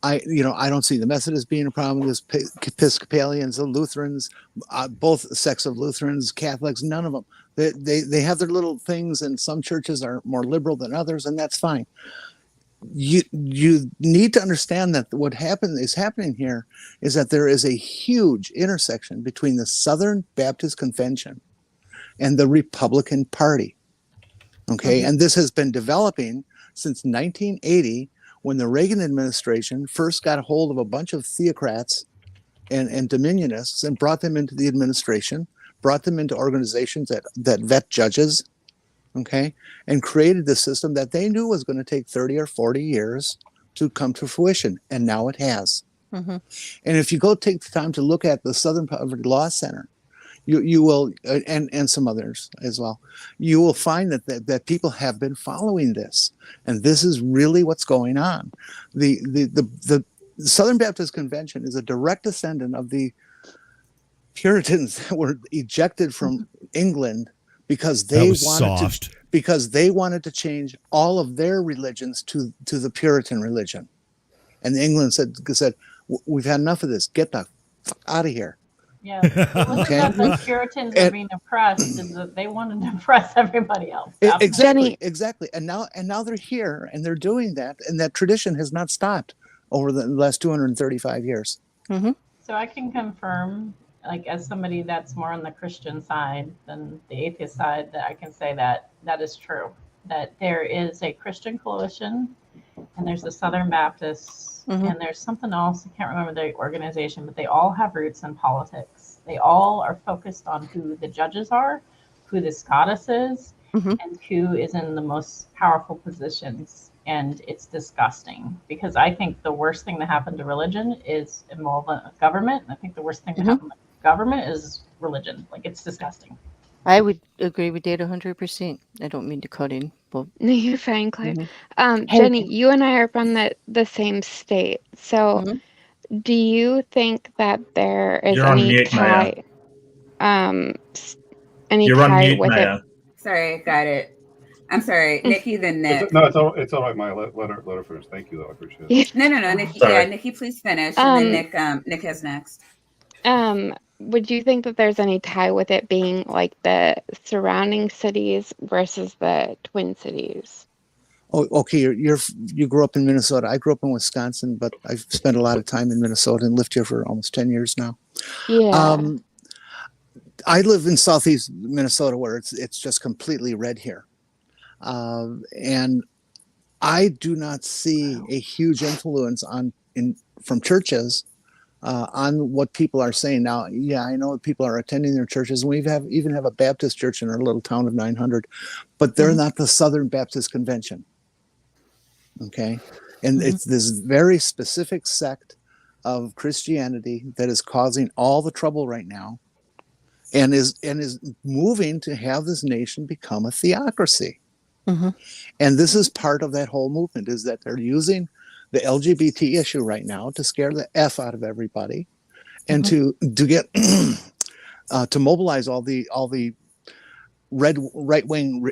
I don't see the Methodists being a problem. There's Episcopalians, the Lutherans, both sects of Lutherans, Catholics, none of them. They have their little things, and some churches are more liberal than others, and that's fine. You need to understand that what is happening here is that there is a huge intersection between the Southern Baptist Convention and the Republican Party. Okay, and this has been developing since 1980, when the Reagan administration first got a hold of a bunch of theocrats and dominionists and brought them into the administration, brought them into organizations that vet judges, okay, and created the system that they knew was going to take 30 or 40 years to come to fruition, and now it has. And if you go take the time to look at the Southern Poverty Law Center, you will, and some others as well, you will find that people have been following this, and this is really what's going on. The Southern Baptist Convention is a direct descendant of the Puritans that were ejected from England because they wanted to change all of their religions to the Puritan religion, and England said, we've had enough of this. Get the fuck out of here. Yeah, the Puritans are being oppressed, is that they wanted to oppress everybody else. Exactly. And now they're here, and they're doing that, and that tradition has not stopped over the last 235 years. So I can confirm, like, as somebody that's more on the Christian side than the atheist side, that I can say that is true. That there is a Christian coalition, and there's the Southern Baptists. And there's something else, I can't remember the organization, but they all have roots in politics. They all are focused on who the judges are, who the SCOTUS is, and who is in the most powerful positions. And it's disgusting, because I think the worst thing that happened to religion is involvement with government. And I think the worst thing that happened to government is religion. Like, it's disgusting. I would agree with Data 100%. I don't mean to cut in, but no, you're fine, Claire. Jenny, you and I are from the same state. So, do you think that there is any tie? Any tie with it? Sorry, got it. I'm sorry, Nikki. Then Nick. No, it's all right. My letter finish. Thank you, though. I appreciate it. No, Nikki. Yeah, Nikki, please finish, and then Nick has next. Would you think that there's any tie with it being like the surrounding cities versus the Twin Cities? Oh, okay. You grew up in Minnesota. I grew up in Wisconsin, but I've spent a lot of time in Minnesota and lived here for almost 10 years now. Yeah. I live in southeast Minnesota, where it's just completely red here, and I do not see a huge influence from churches on what people are saying now. Yeah, I know people are attending their churches, and we even have a Baptist church in our little town of 900, but they're not the Southern Baptist Convention. Okay, and it's this very specific sect of Christianity that is causing all the trouble right now, and is moving to have this nation become a theocracy. And this is part of that whole movement, is that they're using the LGBT issue right now to scare the F out of everybody, and to get to mobilize all the right wing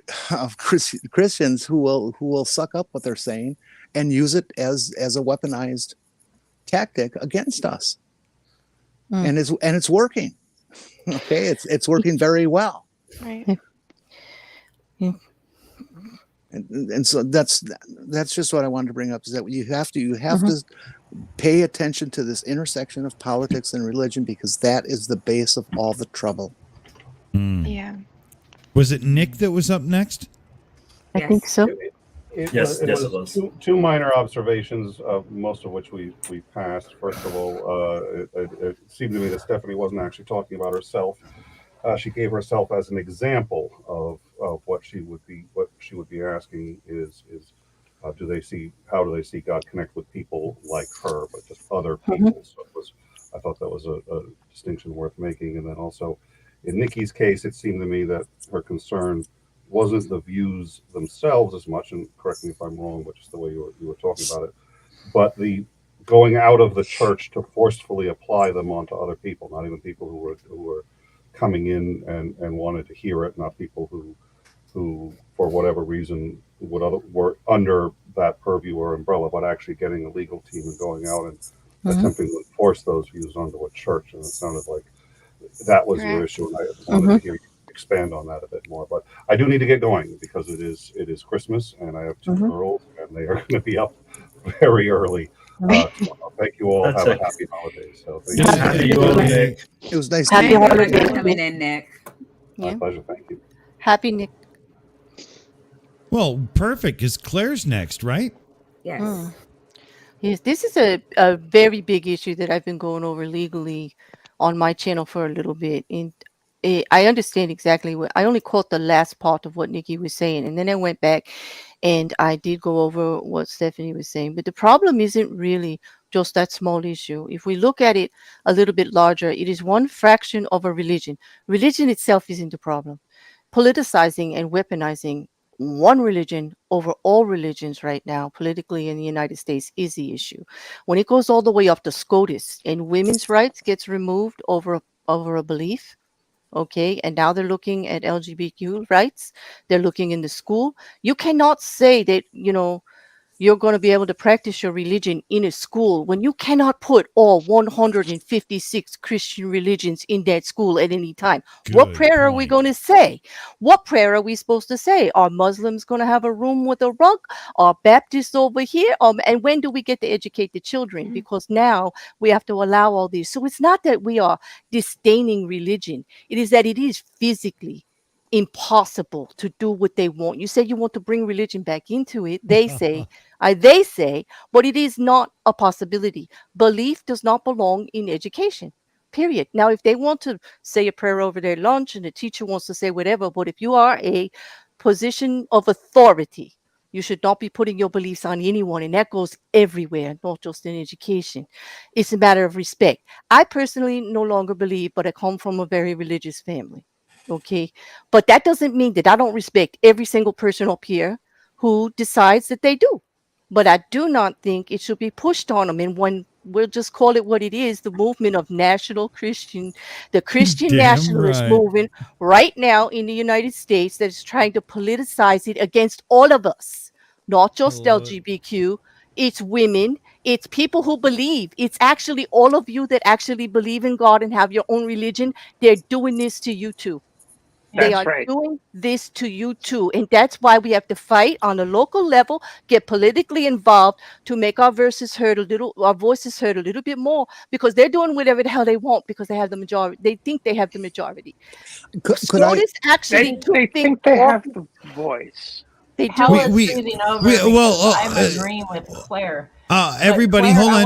Christians who will suck up what they're saying and use it as a weaponized tactic against us. And it's working. Okay, it's working very well. Right. And so that's just what I wanted to bring up, is that you have to pay attention to this intersection of politics and religion, because that is the base of all the trouble. Yeah. Was it Nick that was up next? I think so. It Yes, was it was. two minor observations, most of which we passed. First of all, it seemed to me that Stephanie wasn't actually talking about herself. She gave herself as an example of what she would be asking is how do they see God connect with people like her, but just other people. So I thought that was a distinction worth making. And then also in Nikki's case, it seemed to me that her concern wasn't the views themselves as much, and correct me if I'm wrong, but just the way you were talking about it, but the going out of the church to forcefully apply them onto other people, not even people who were coming in and wanted to hear it, not people who for whatever reason were under that purview or umbrella, but actually getting a legal team and going out and attempting to enforce those views onto a church. And it sounded like that was your issue, and I wanted to hear you expand on that a bit more. But I do need to get going because it is Christmas, and I have two girls, and they are going to be up very early. Thank you all. That's have it. a happy holidays. So Happy holiday. It was nice Happy to meet you. holidays. Thanks for coming in, Nick. my Yeah. pleasure. Thank you. Happy Nick. Well, perfect, because Claire's next, right? Yes. Yes, this is a very big issue that I've been going over legally on my channel for a little bit. And I understand exactly what I only caught the last part of what Nikki was saying. And then I went back and I did go over what Stephanie was saying. But the problem isn't really just that small issue. If we look at it a little bit larger, it is one fraction of a religion. Religion itself isn't the problem. Politicizing and weaponizing one religion over all religions right now, politically in the United States, is the issue. When it goes all the way up to SCOTUS and women's rights gets removed over a belief, okay, and now they're looking at LGBTQ rights, they're looking in the school. You cannot say that, you're going to be able to practice your religion in a school when you cannot put all 156 Christian religions in that school at any time. What Good prayer are we point. going to say? What prayer are we supposed to say? Are Muslims going to have a room with a rug? Are Baptists over here? And when do we get to educate the children? Because now we have to allow all these. So it's not that we are disdaining religion. It is that it is physically impossible to do what they want. You say you want to bring religion back into it. They say, but it is not a possibility. Belief does not belong in education. Period. Now, if they want to say a prayer over their lunch and the teacher wants to say whatever, but if you are a position of authority, you should not be putting your beliefs on anyone. And that goes everywhere, not just in education. It's a matter of respect. I personally no longer believe, but I come from a very religious family. Okay. But that doesn't mean that I don't respect every single person up here who decides that they do. But I do not think it should be pushed on them. And when we'll just call it what it is, the movement of the Christian Damn nationalist right. movement right now in the United States that is trying to politicize it against all of us, not just LGBTQ. It's women, it's people who believe. It's actually all of you that actually believe in God and have your own religion. They're doing this to you too. They That's are right. doing this to you too. And that's why we have to fight on a local level, get politically involved to make our voices heard a little bit more, because they're doing whatever the hell they want because they have the majority. They think they have the majority. Could I? SCOTUS actually They took things think they off. have the voice. They do. Hell is We- freezing over. we- well, because I'm agreeing with Claire. But Everybody, Claire, hold on.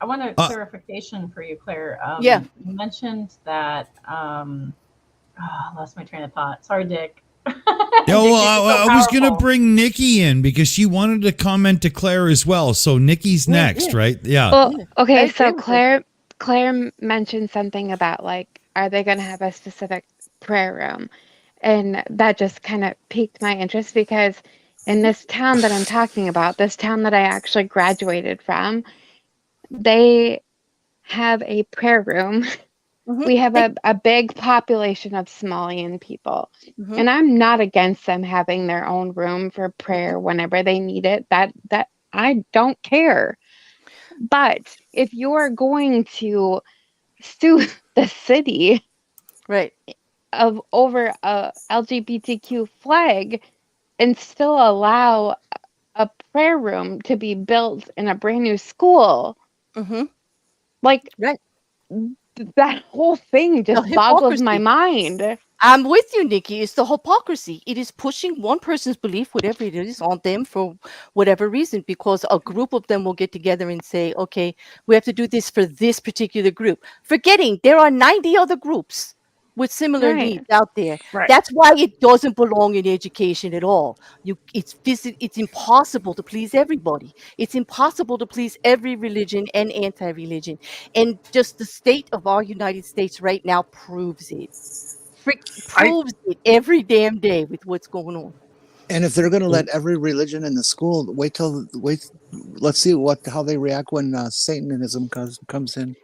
I wanted a clarification for you, Claire. Yeah. You mentioned that. I lost my train of thought. Sorry, Dick. Yeah, Dick, well, you're so I was going to powerful. bring Nikki in because she wanted to comment to Claire as well. So Nikki's next, right? Yeah. Well, I okay, agree so with her. Claire mentioned something about like, are they going to have a specific prayer room? And that just kind of piqued my interest because in this town that I'm talking about, this town that I actually graduated from, they have a prayer room. We have a big population of Somalian people. And I'm not against them having their own room for prayer whenever they need it. That I don't care. But if you're going to sue the city Right. of over a LGBTQ flag and still allow a prayer room to be built in a brand new school, Mm-hmm. like Right. that whole thing The just boggles my hypocrisy. mind. I'm with you, Nikki. It's the hypocrisy. It is pushing one person's belief, whatever it is, on them for whatever reason, because a group of them will get together and say, okay, we have to do this for this particular group, forgetting there are 90 other groups with similar Right. needs out there. Right. That's why it doesn't belong in education at all. It's impossible to please everybody. It's impossible to please every religion and anti-religion. And just the state of our United States right now proves it. Proves it every damn day with what's going on. And if they're going to let every religion in the school, let's see how they react when Satanism comes in.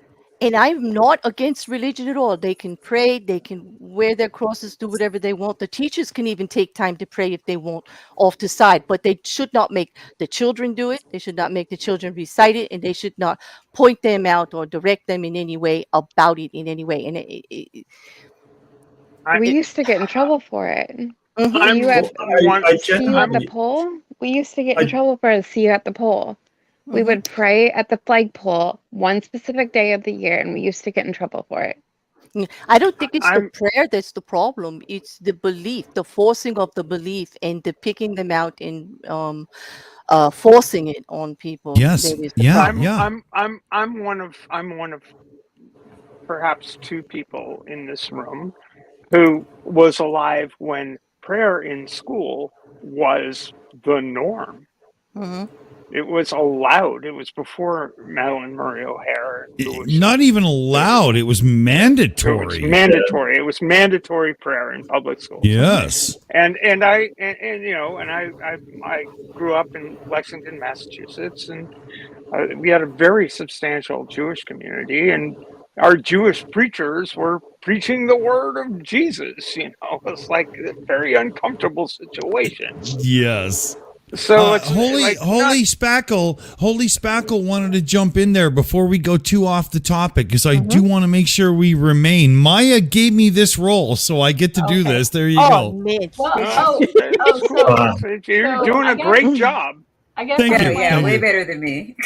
And I'm not against religion at all. They can pray, they can wear their crosses, do whatever they want. The teachers can even take time to pray if they want off the side, but they should not make the children do it. They should not make the children recite it, and they should not point them out or direct them in any way about it in any way. And We used to get in trouble for it. Mhm. I'm See you at one. see you at the genuinely, pole. We used to get in I- trouble for see you at the pole. We Mhm. would pray at the flagpole one specific day of the year, and we used to get in trouble for it. I don't think it's the I'm prayer that's the problem. It's the belief, the forcing of the belief, and the picking them out and forcing it on people. Yes. That is the Yeah. problem. Yeah. I'm one of perhaps two people in this room who was alive when prayer in school was the norm. Mhm. It was allowed. It was before Madeline Murray O'Hare. Not even allowed. It was It was mandatory. mandatory. It was mandatory prayer in public schools. Yes. And you know, and I grew up in Lexington, Massachusetts, and we had a very substantial Jewish community, and our Jewish preachers were preaching the word of Jesus. You know, it's like a very uncomfortable situation. Yes. So it's Holy like Spackle wanted to jump in there before we go too off the topic, because I do want to make sure we remain. Maya gave me this role, so I get to do Okay. this. There you Oh, go. man. Well, you're so doing I a guess- great job. I guess Thank I'm you. Yeah, playing, way you. better than me.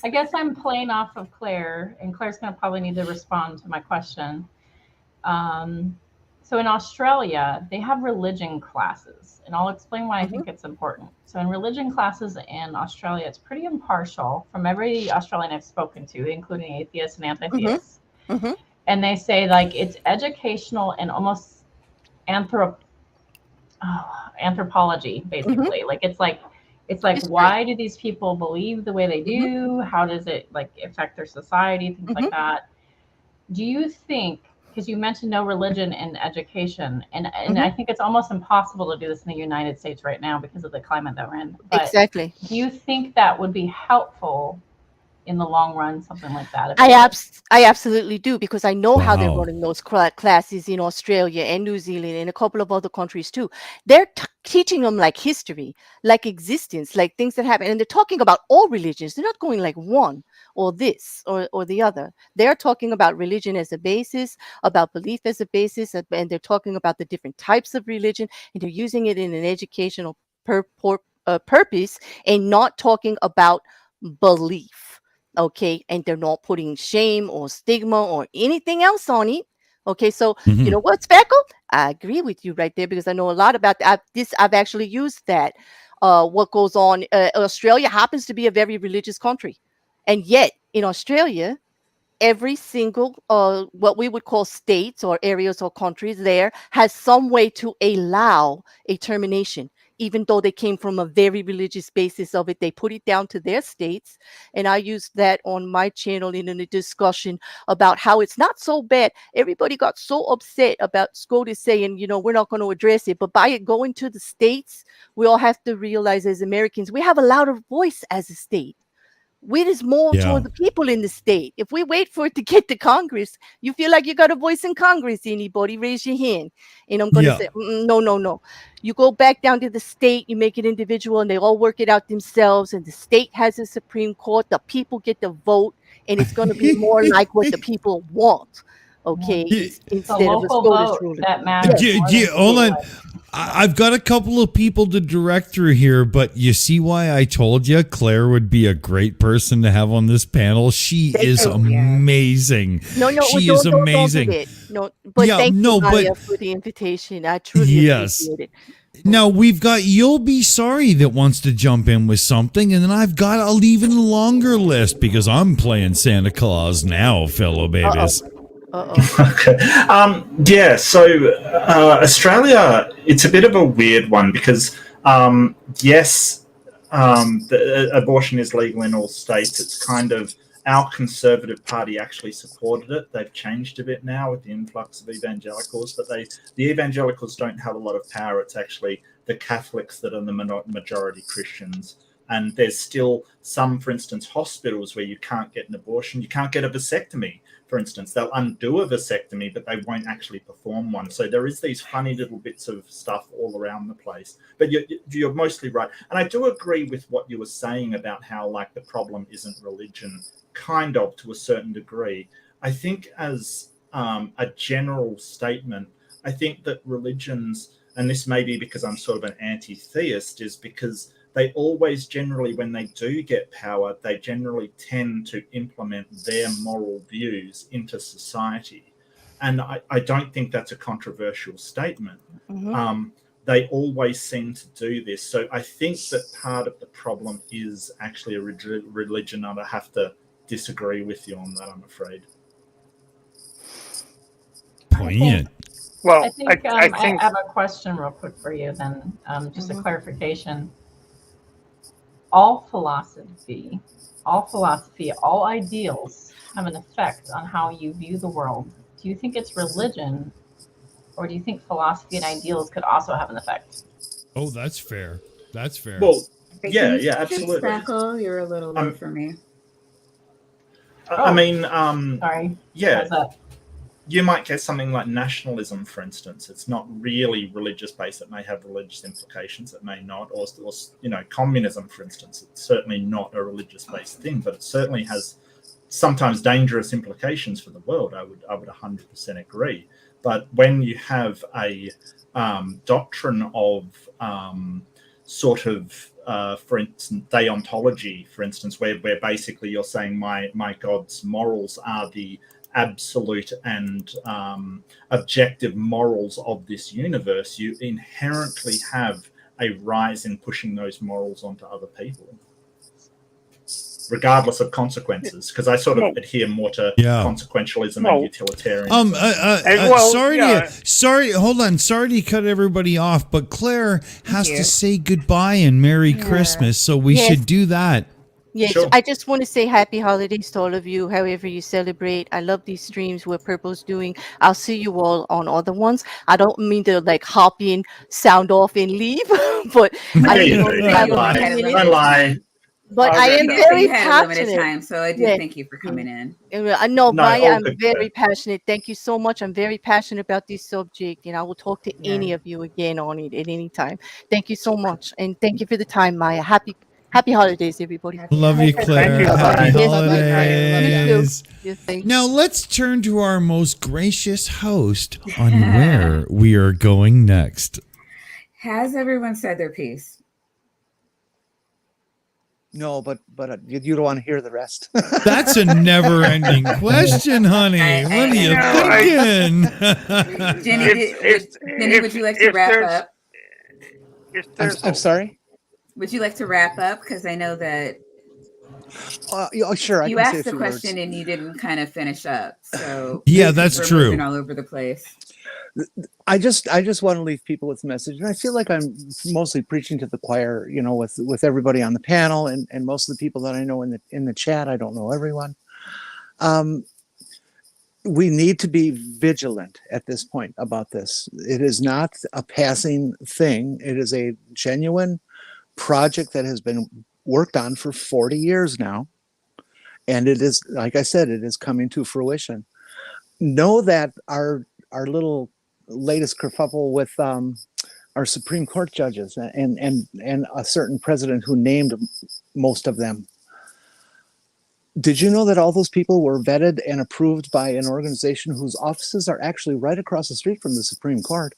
I guess I'm playing off of Claire, and Claire's going to probably need to respond to my question. So in Australia, they have religion classes, and I'll explain why I think it's important. So in religion classes in Australia, it's pretty impartial from every Australian I've spoken to, including atheists and anti-theists. Mhm. And they say like it's educational and almost anthropology, basically. Like it's like History. why do these people believe the way they do? How does it like affect their society? Things like that. Do you think, because you mentioned no religion in education, and I think it's almost impossible to do this in the United States right now because of the climate that we're in. But Exactly. do you think that would be helpful in the long run, something like that? I absolutely do, because I know how they're Wow. running those classes in Australia and New Zealand and a couple of other countries too. They're teaching them like history, like existence, like things that happen, and they're talking about all religions. They're not going like one or this or the other. They're talking about religion as a basis, about belief as a basis, and they're talking about the different types of religion, and they're using it in an educational purpose, and not talking about belief. Okay, and they're not putting shame or stigma or anything else on it. Okay, so you know what, Speckle? I agree with you right there, because I know a lot about that. I've actually used that. What goes on? Australia happens to be a very religious country, and yet in Australia, every single what we would call states or areas or countries there has some way to allow a termination, even though they came from a very religious basis of it. They put it down to their states, and I used that on my channel in a discussion about how it's not so bad. Everybody got so upset about SCOTUS saying, you know, we're not going to address it, but by it going to the states, we all have to realize as Americans we have a louder voice as a state. Weed is more Yeah. toward the people in the state. If we wait for it to get to Congress, you feel like you got a voice in Congress. Anybody, raise your hand. And I'm going to Yeah. say, no, no, no. You go back down to the state, you make it individual, and they all work it out themselves. And the state has a Supreme Court. The people get to vote, and it's going to be more like what the people want. Okay, Yeah. instead of the local SCOTUS vote ruling. that matters. more than Hold on. statewide. I've got a couple of people to direct through here, but you see why I told you Claire would be a great person to have on this panel. She is amazing. No, she don't, is don't amazing. do it. No, but thank you, Maya, for the invitation. I truly appreciate it. Now we've got You'll Be Sorry that wants to jump in with something, and then I've got an even longer list because I'm playing Santa Claus now, fellow babies. Okay. Yeah, so Australia, it's a bit of a weird one because, yes, abortion is legal in all states. It's kind of, our Conservative Party actually supported it. They've changed a bit now with the influx of evangelicals, but the evangelicals don't have a lot of power. It's actually the Catholics that are the majority Christians. And there's still some, for instance, hospitals where you can't get an abortion. You can't get a vasectomy, for instance. They'll undo a vasectomy, but they won't actually perform one. So there is these funny little bits of stuff all around the place. But you're mostly right. And I do agree with what you were saying about how, like, the problem isn't religion, kind of, to a certain degree. I think as a general statement, I think that religions, and this may be because I'm sort of an anti-theist, is because they always generally, when they do get power, they generally tend to implement their moral views into society. And I don't think that's a controversial statement. Mm-hmm. They always seem to do this. So I think that part of the problem is actually a religion, and I have to disagree with you on that, I'm afraid. Poignant. Well, I think I have a question real quick for you then, just a clarification. All philosophy, all ideals have an effect on how you view the world. Do you think it's religion, or do you think philosophy and ideals could also have an effect? Oh, that's fair. That's fair. Well, Hey, yeah, can you absolutely. Spackle? You're a little low for me. I mean, sorry. yeah. How's that? You might get something like nationalism, for instance. It's not really religious based. It may have religious implications. It may not. Or communism, for instance. It's certainly not a religious based thing, but it certainly has sometimes dangerous implications for the world. I would 100% agree. But when you have a doctrine of for instance, deontology, for instance, where basically you're saying my God's morals are the absolute and objective morals of this universe, you inherently have a rise in pushing those morals onto other people, regardless of consequences. Because I sort of adhere more to consequentialism and utilitarianism. Hold on. Sorry to cut everybody off, but Claire has to say goodbye and Merry Christmas, so we should do that. Yes, Sure. I just want to say happy holidays to all of you, however you celebrate. I love these streams where Purple's doing. I'll see you all on other ones. I don't mean to like hop in, sound off, and leave, but Don't lie. But I am very you had a limited passionate. time, so I do thank you for coming in. I know, Maya, all I'm good, very passionate. Thank you so much. I'm very passionate about this subject, and I will talk to any of you again on it at any time. Thank you so much, and thank you for the time, Maya. Happy holidays, everybody. Love you, Claire. Thank you. Happy holidays. Yes, thank you. Now let's turn to our most gracious host on where we are going next. Has everyone said their piece? No, but you don't want to hear the rest. That's a never-ending question, honey. What are you thinking? Jenny, would you like to wrap up? I'm sorry? Would you like to wrap up? Because I know that sure. You asked the question and you didn't kind of finish up. So yeah, that's true. All over the place. I just want to leave people with a message, and I feel like I'm mostly preaching to the choir, with everybody on the panel and most of the people that I know in the chat. I don't know everyone. We need to be vigilant at this point about this. It is not a passing thing. It is a genuine project that has been worked on for 40 years now. and it is, like I said, it is coming to fruition. Know that our little latest kerfuffle with our Supreme Court judges and a certain president who named most of them. Did you know that all those people were vetted and approved by an organization whose offices are actually right across the street from the Supreme Court?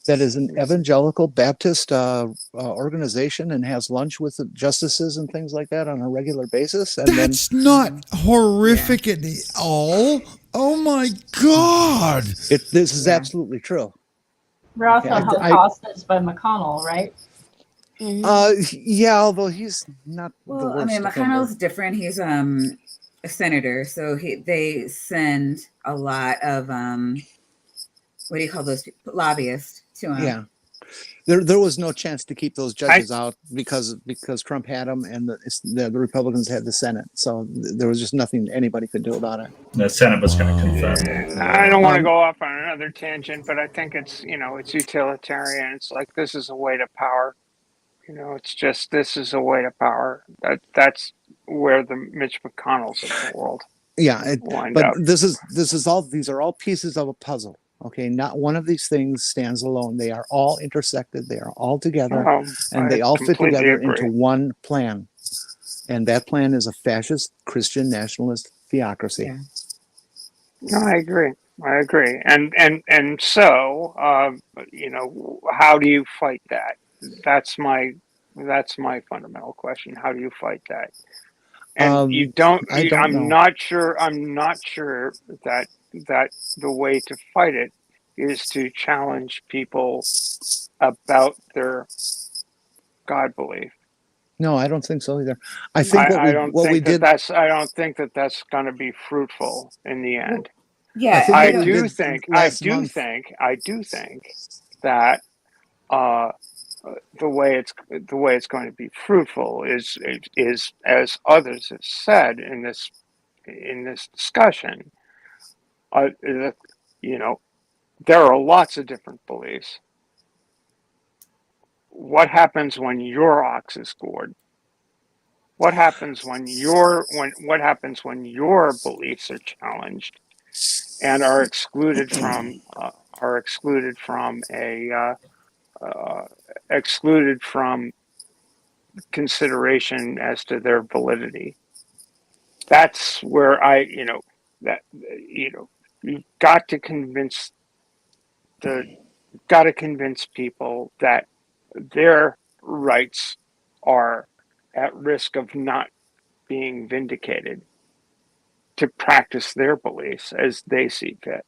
That is an evangelical Baptist organization and has lunch with the justices and things like that on a regular basis. And That's not horrific at all. Oh my God. This is absolutely true. We're also Okay, held hostage by McConnell, right? Yeah, although he's not the Well, worst I mean, offender. McConnell's different. He's a senator, so they send a lot of what do you call those people? Lobbyists to him. Yeah. There was no chance to keep those judges out because Trump had them and the Republicans had the Senate. So there was just nothing anybody could do about it. The Senate was going to confirm. I don't want to go off on another tangent, but I think it's it's utilitarian. It's like this is a way to power. It's just this is a way to power. That's where the Mitch McConnells of the world. Yeah, wind but up. these are all pieces of a puzzle. Okay, not one of these things stands alone. They are all intersected. They are all together, and they all fit together into one plan. And that plan is a fascist Christian nationalist theocracy. Yeah. No, I agree. And so how do you fight that? That's my fundamental question. How do you fight that? And you don't. I don't know. I'm not sure that the way to fight it is to challenge people about their God belief. No, I don't think so either. I think I don't think that that's going to be fruitful in the end. Yeah, I do think that the way it's going to be fruitful is as others have said in this discussion. There are lots of different beliefs. What happens when your ox is gored? What happens when your beliefs are challenged and are excluded from consideration as to their validity? That's where you've got to convince people that their rights are at risk of not being vindicated to practice their beliefs as they see fit.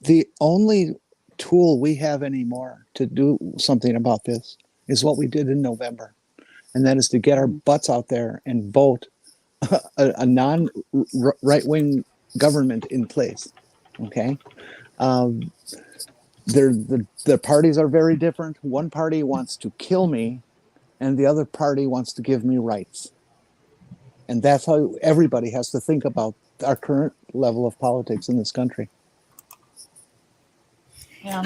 The only tool we have anymore to do something about this is what we did in November, and that is to get our butts out there and vote a non-right-wing government in place. Okay, the parties are very different. One party wants to kill me, and the other party wants to give me rights. And that's how everybody has to think about our current level of politics in this country. Yeah.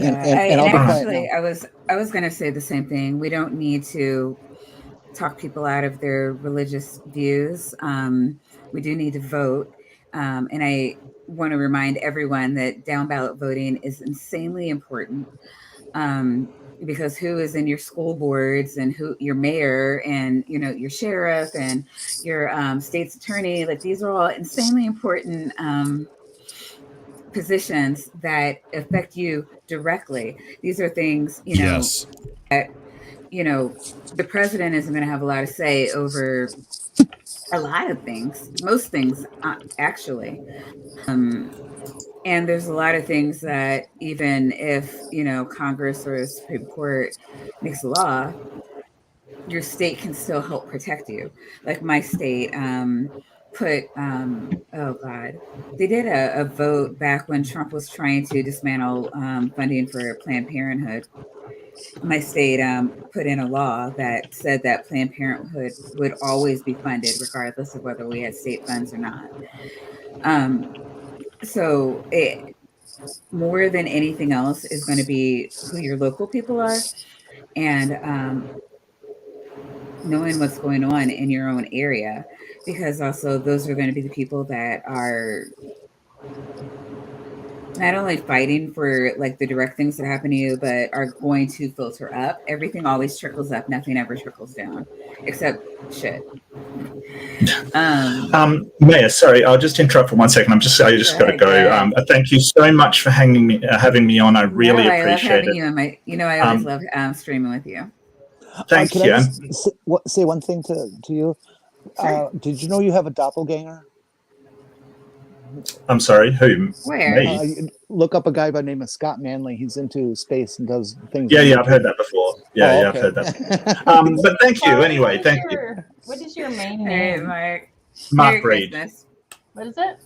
I was going to say the same thing. We don't need to talk people out of their religious views. We do need to vote. And I want to remind everyone that down ballot voting is insanely important. Because who is in your school boards and who your mayor and your sheriff and your state's attorney, like these are all insanely important positions that affect you directly. These are things Yes. that the president isn't going to have a lot of say over a lot of things, most things actually. And there's a lot of things that even if, Congress or the Supreme Court makes a law, your state can still help protect you. Like my state they did a vote back when Trump was trying to dismantle funding for Planned Parenthood. My state put in a law that said that Planned Parenthood would always be funded regardless of whether we had state funds or not. So it, more than anything else, is going to be who your local people are. And knowing what's going on in your own area, because also those are going to be the people that are not only fighting for like the direct things that happen to you, but are going to filter up. Everything always trickles up. Nothing ever trickles down, except shit. Maya, sorry, I'll just interrupt for 1 second. I just got to go. Thank you so much for having me on. I really I love appreciate having it. you on my. I always love streaming with you. Thank can you. I just say one thing to you? Sure. Did you know you have a doppelganger? I'm sorry, who? Where? Me? Look up a guy by the name of Scott Manley. He's into space and does things. Yeah, I've heard that before. Yeah, I've heard that. But thank you anyway. Thank you. What is your main Hey, name? Mark. Mark Merry Reed. Christmas. What is it?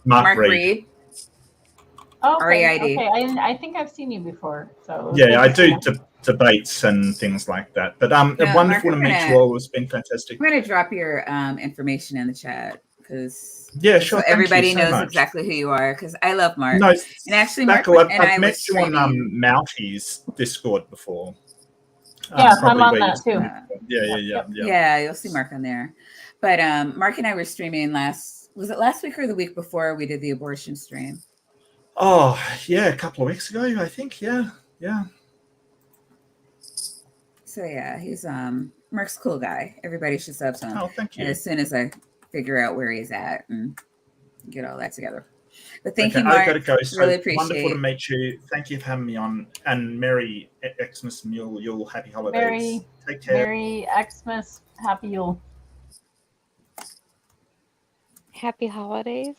Mark Reed. Oh, okay. R-E-I-D. Okay, I think I've seen you before. So Yeah, I do debates and things like that. But wonderful to meet you all. It's been fantastic. I'm going to drop your information in the chat because sure. So everybody Thank you so knows much. exactly who you are, because I love Mark. No, and actually, Mark Spackle, and I I've was met you on streaming. Mouty's Discord before. Yeah, I'm on that too. Yeah, you'll see Mark on there. But Mark and I were streaming was it last week or the week before we did the abortion stream? Oh, yeah, a couple of weeks ago, I think. Yeah. So yeah, he's Mark's a cool guy. Everybody should sub to him. Oh, thank you. And as soon as I figure out where he's at and get all that together. But thank you, I've Mark. got to go. So really appreciate wonderful to meet you. Thank you for having me on. And Merry Xmas, Yule, happy holidays. Take care. Merry Xmas, happy Yule. Happy holidays.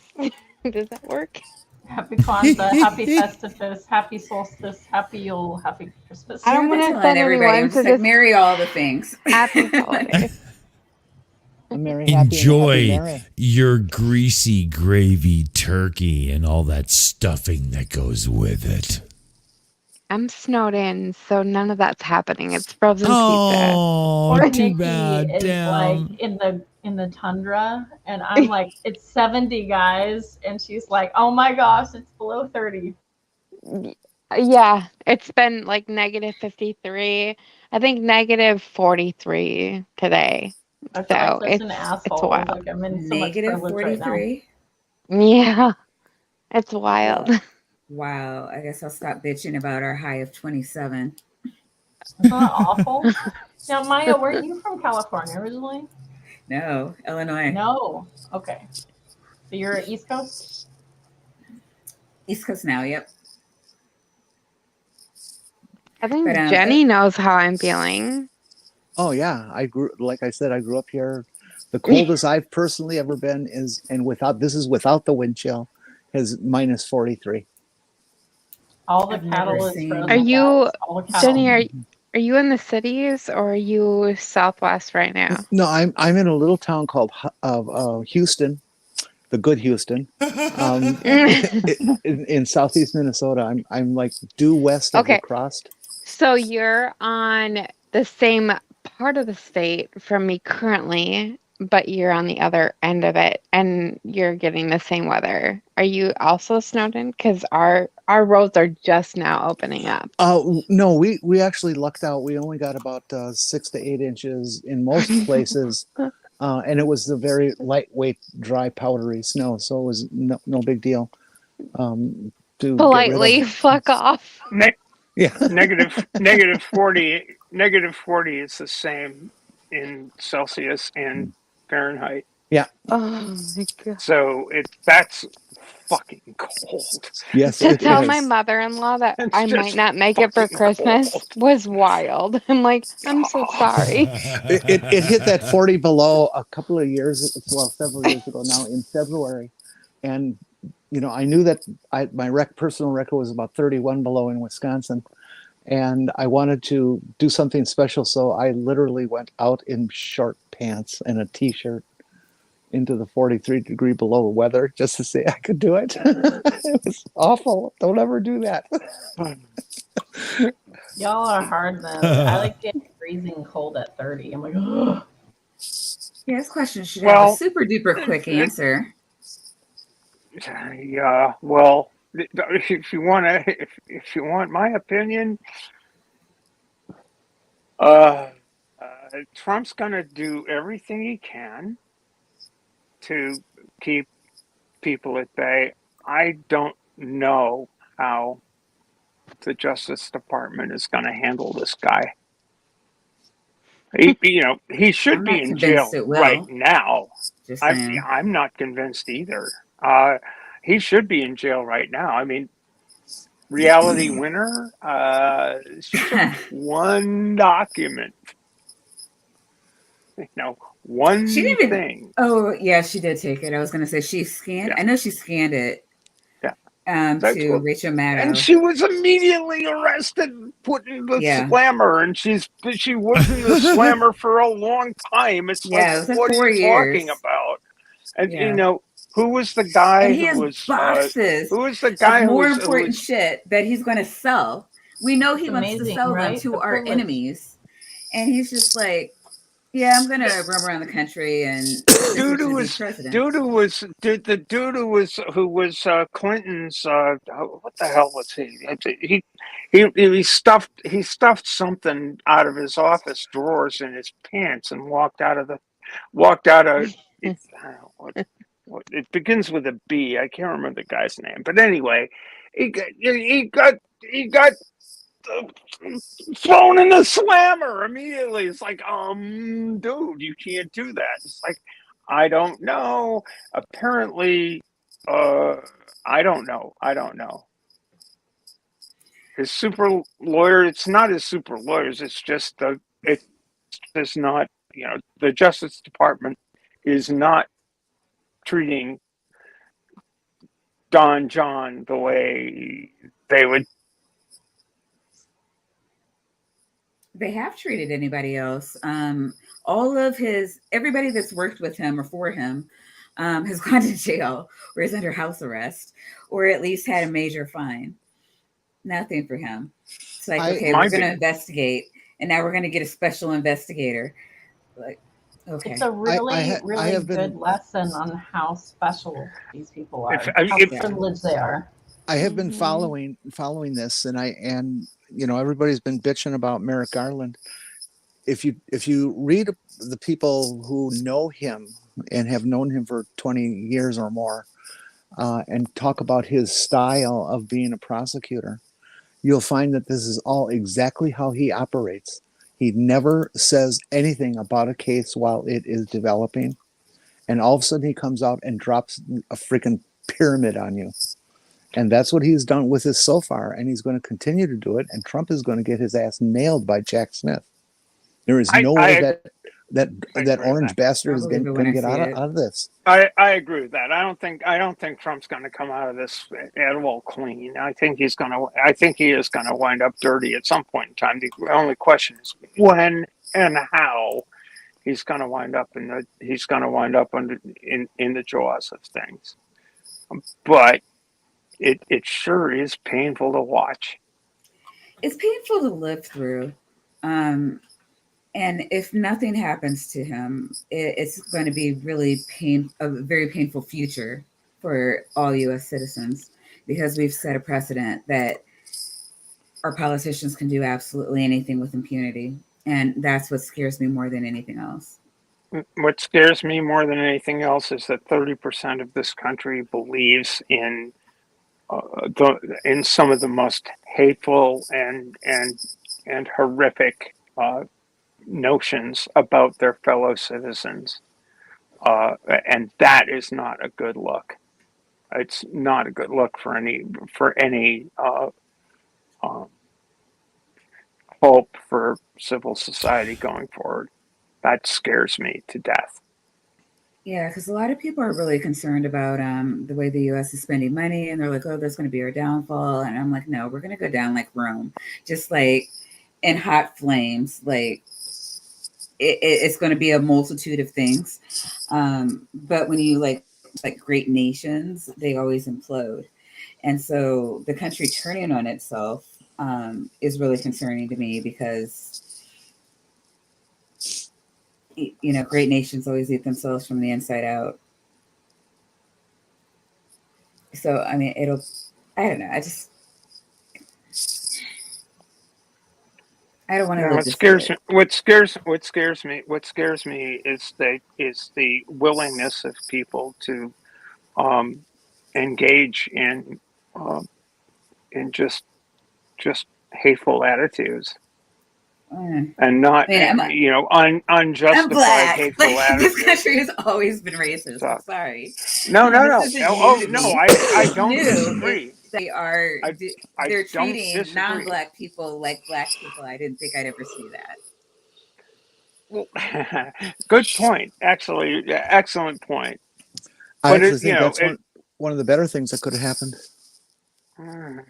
Does that work? Happy Kwanzaa, happy Festivus, happy Solstice, happy Yule, happy Christmas. I don't want to offend everybody. anyone, I'm just like, marry all the things. Happy holidays. Enjoy your greasy gravy turkey and all that stuffing that goes with it. I'm snowed in, so none of that's happening. It's frozen Oh, Poor too Nikki bad. is Damn. like in the tundra, and I'm like, it's 70, guys, and she's like, oh my gosh, it's below 30. Yeah, it's been like negative 53. I think negative 43 today. I feel So like such an asshole. it's wild. Like I'm in so Negative much privilege 43. Right now. Yeah, it's wild. Wow. I guess I'll stop bitching about our high of 27. Isn't that awful? Now, Maya, weren't you from California originally? No, Illinois. No. Okay. So you're East Coast? East Coast now, yep. I think Jenny knows how I'm feeling. Oh yeah, like I said, I grew up here. The coldest I've personally ever been is this is without the wind chill, is minus 43. All the cattle is frozen. Are you, all the cattle. Jenny? Are you in the cities or are you Southwest right now? No, I'm in a little town called Houston, the good Houston, in southeast Minnesota. I'm like due west of La Crosse. So you're on the same part of the state from me currently, but you're on the other end of it, and you're getting the same weather. Are you also snowed in? Because our roads are just now opening up. No, we actually lucked out. We only got about 6 to 8 inches in most places, and it was the very lightweight, dry, powdery snow, so it was no big deal. Politely fuck off. Yeah. Negative 40 is the same in Celsius and Fahrenheit. Yeah. Oh my God. So that's fucking cold. Yes. To tell my mother-in-law that I might not make it for Christmas was wild. I'm like, I'm so sorry. It hit that 40 below a couple of years, several years ago now in February, and I knew that my personal record was about 31 below in Wisconsin, and I wanted to do something special, so I literally went out in short pants and a t-shirt into the 43 degree below weather just to say I could do it. It was awful. Don't ever do that. Y'all are hard then. I like getting freezing cold at 30. I'm like, ugh. Yeah, this question should have a super duper quick answer. Yeah, well, if you want my opinion, Trump's going to do everything he can to keep people at bay. I don't know how the Justice Department is going to handle this guy. He should I'm be not in convinced jail it right will. now. Just saying. I'm not convinced either. He should be in jail right now. I mean, Reality Winner, she took one document, She one didn't even. thing. Oh yeah, she did take it. I was gonna say she scanned. Yeah, I know she scanned it. yeah. That's To what, Rachel and Maddow. she was immediately arrested, put in the Yeah. slammer, and she was in the slammer for a long time. It's like, Yeah, it was like what are 4 you years. talking about? And Yeah. who was the guy And he who has was boxes who was the of guy more who important was shit that he's going to sell. We know he It's wants to amazing, sell them right? to The our privilege. enemies. And he's just like, yeah, I'm going to roam around the country and dude who be was president. the dude who was Clinton's what the hell was he? He stuffed something out of his office drawers in his pants and walked out of it's, I don't know, what it begins with a B. I can't remember the guy's name, but anyway, he got thrown in the slammer immediately. It's like, dude, you can't do that. It's like, I don't know. Apparently, I don't know. His super lawyer, it's not his super lawyers. It's just it does not, the Justice Department is not treating Don John the way they would. They have treated anybody else. Everybody that's worked with him or for him has gone to jail or is under house arrest or at least had a major fine. Nothing for him. It's like, okay, we're going to investigate, and now we're going to get a special investigator. Like, okay. It's a really good lesson on how special these people are, how privileged they are. I have been following this, and everybody's been bitching about Merrick Garland. If you read the people who know him and have known him for 20 years or more, and talk about his style of being a prosecutor, you'll find that this is all exactly how he operates. He never says anything about a case while it is developing, and all of a sudden he comes out and drops a freaking pyramid on you. And that's what he's done with this so far, and he's going to continue to do it. And Trump is going to get his ass nailed by Jack Smith. There is no way that orange bastard is going to get out of this. I agree with that. I don't think Trump's going to come out of this at all clean. I think he is going to wind up dirty at some point in time. The only question is when and how he's going to wind up in the jaws of things. But it sure is painful to watch. It's painful to live through. And if nothing happens to him, it's going to be a very painful future for all U.S. citizens, because we've set a precedent that our politicians can do absolutely anything with impunity. And that's what scares me more than anything else. What scares me more than anything else is that 30% of this country believes in some of the most hateful and horrific notions about their fellow citizens, and that is not a good look. It's not a good look for any hope for civil society going forward. That scares me to death. Yeah, because a lot of people are really concerned about the way the U.S. is spending money, and they're like, "Oh, there's going to be our downfall." And I'm like, "No, we're going to go down like Rome, just like in hot flames. Like it's going to be a multitude of things, but when you like great nations, they always implode, and so the country turning on itself is really concerning to me because." Great nations always eat themselves from the inside out. So, I mean, I don't know. I don't want to No, live what to see scares it. what scares me is the willingness of people to um, engage in just hateful attitudes and not I mean, I'm unjustified black. hateful Like this attitudes. country has always been racist. So I'm sorry. no, no, This no. isn't Oh, new oh to no, me. I What's don't new is disagree. they are I they're don't treating disagree. non-black people like black people. I didn't think I'd ever see that. Well, good point. Actually, yeah, excellent point. I But actually think that's one of the better things that could have happened. mm,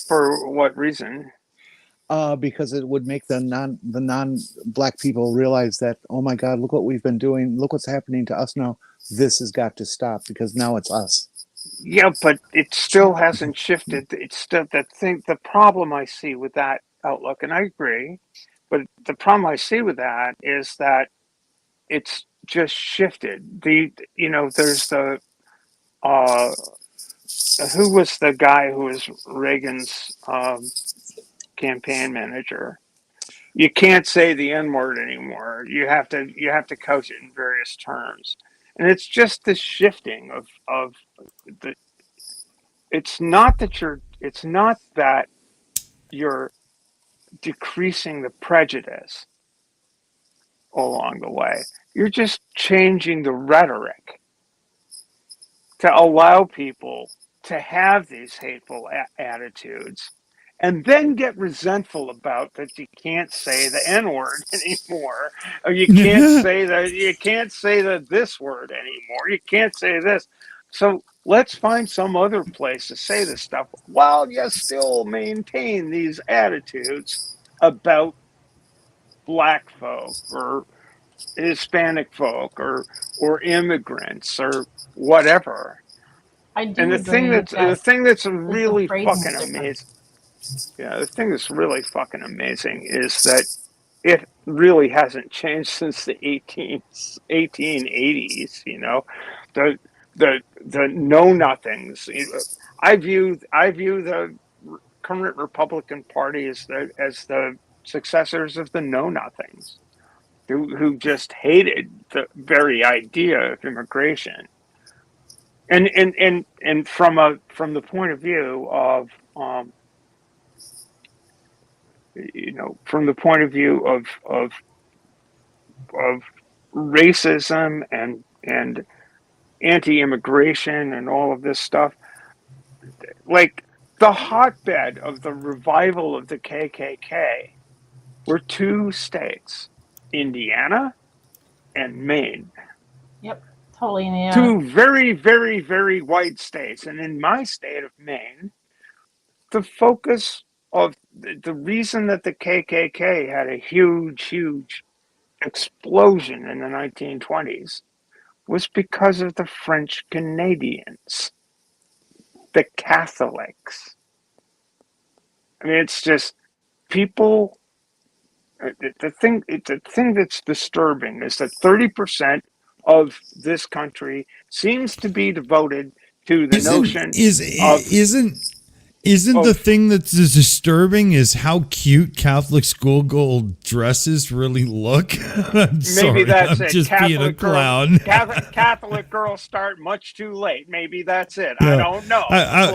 for what reason? Because it would make the non black people realize that, oh my God, look what we've been doing, look what's happening to us now. This has got to stop because now it's us. Yeah, but it still hasn't shifted. It's still that thing. The problem I see with that outlook, and I agree, but the problem I see with that is that it's just shifted. There's the uh, who was the guy who was Reagan's campaign manager? You can't say the N word anymore. You have to couch it in various terms, and it's just the shifting of the. It's not that you're decreasing the prejudice along the way. You're just changing the rhetoric to allow people to have these hateful attitudes and then get resentful about that you can't say the N word anymore, or you can't say the this word anymore. You can't say this. So let's find some other place to say this stuff while you still maintain these attitudes about black folk or Hispanic folk or immigrants or whatever. I And do agree the that thing that's it's the really phrasing fucking is different. amazing, yeah, the thing that's really fucking amazing is that it really hasn't changed since the 1880s. The the know nothings. I view the current Republican Party as the successors of the know nothings who just hated the very idea of immigration. And from the point of view of um, from the point of view of racism and anti-immigration and all of this stuff, like the hotbed of the revival of the KKK were two states, Indiana and Maine. Yep, totally. Yeah. Two very, very, very white states. And in my state of Maine, the focus of the reason that the KKK had a huge, huge explosion in the 1920s was because of the French Canadians, the Catholics. I mean, it's just people. The thing that's disturbing is that 30% of this country seems to be devoted to the notion of Isn't the of thing that's disturbing is how cute Catholic schoolgirl dresses really look? I'm maybe sorry, that's I'm it. just being a clown. Catholic girls start much too late. Maybe that's it. I Yeah. don't know.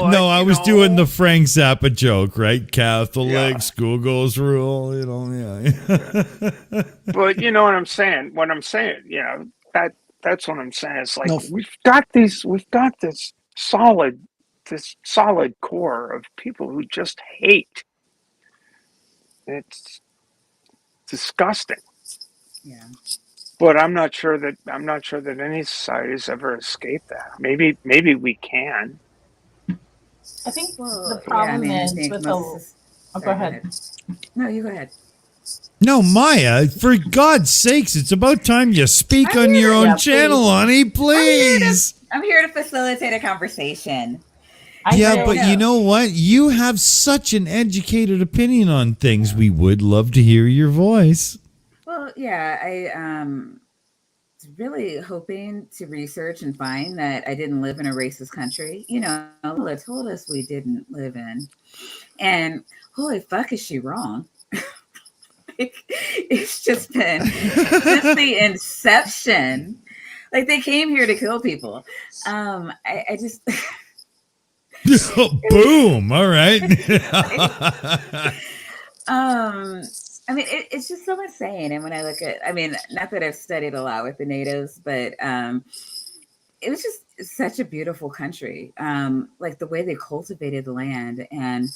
No, But I was doing the Frank Zappa joke, right? Catholic yeah. schoolgirls rule, yeah. But you know what I'm saying? That's what I'm saying. It's like No, we've got this solid core of people who just hate. It's disgusting. Yeah. But I'm not sure that any society has ever escaped that. Maybe we can. I think the Well, yeah. I problem mean, I is think with most. oh, go Sorry, go ahead. ahead. No, you go ahead. No, Maya, for God's sakes, it's about time you speak I'm on here your to- own Yeah, channel, honey, please. I'm here to facilitate a conversation. I Yeah, feel but you know what? You have such an educated opinion on things. We would love to hear your voice. Well, yeah, I was really hoping to research and find that I didn't live in a racist country. Lola told us we didn't live in. And holy fuck, is she wrong? like it's just been since the inception. Like they came here to kill people. I just Boom. All right. I mean, it's just so insane. And when I look at, I mean, not that I've studied a lot with the natives, but it was just such a beautiful country. Like the way they cultivated the land and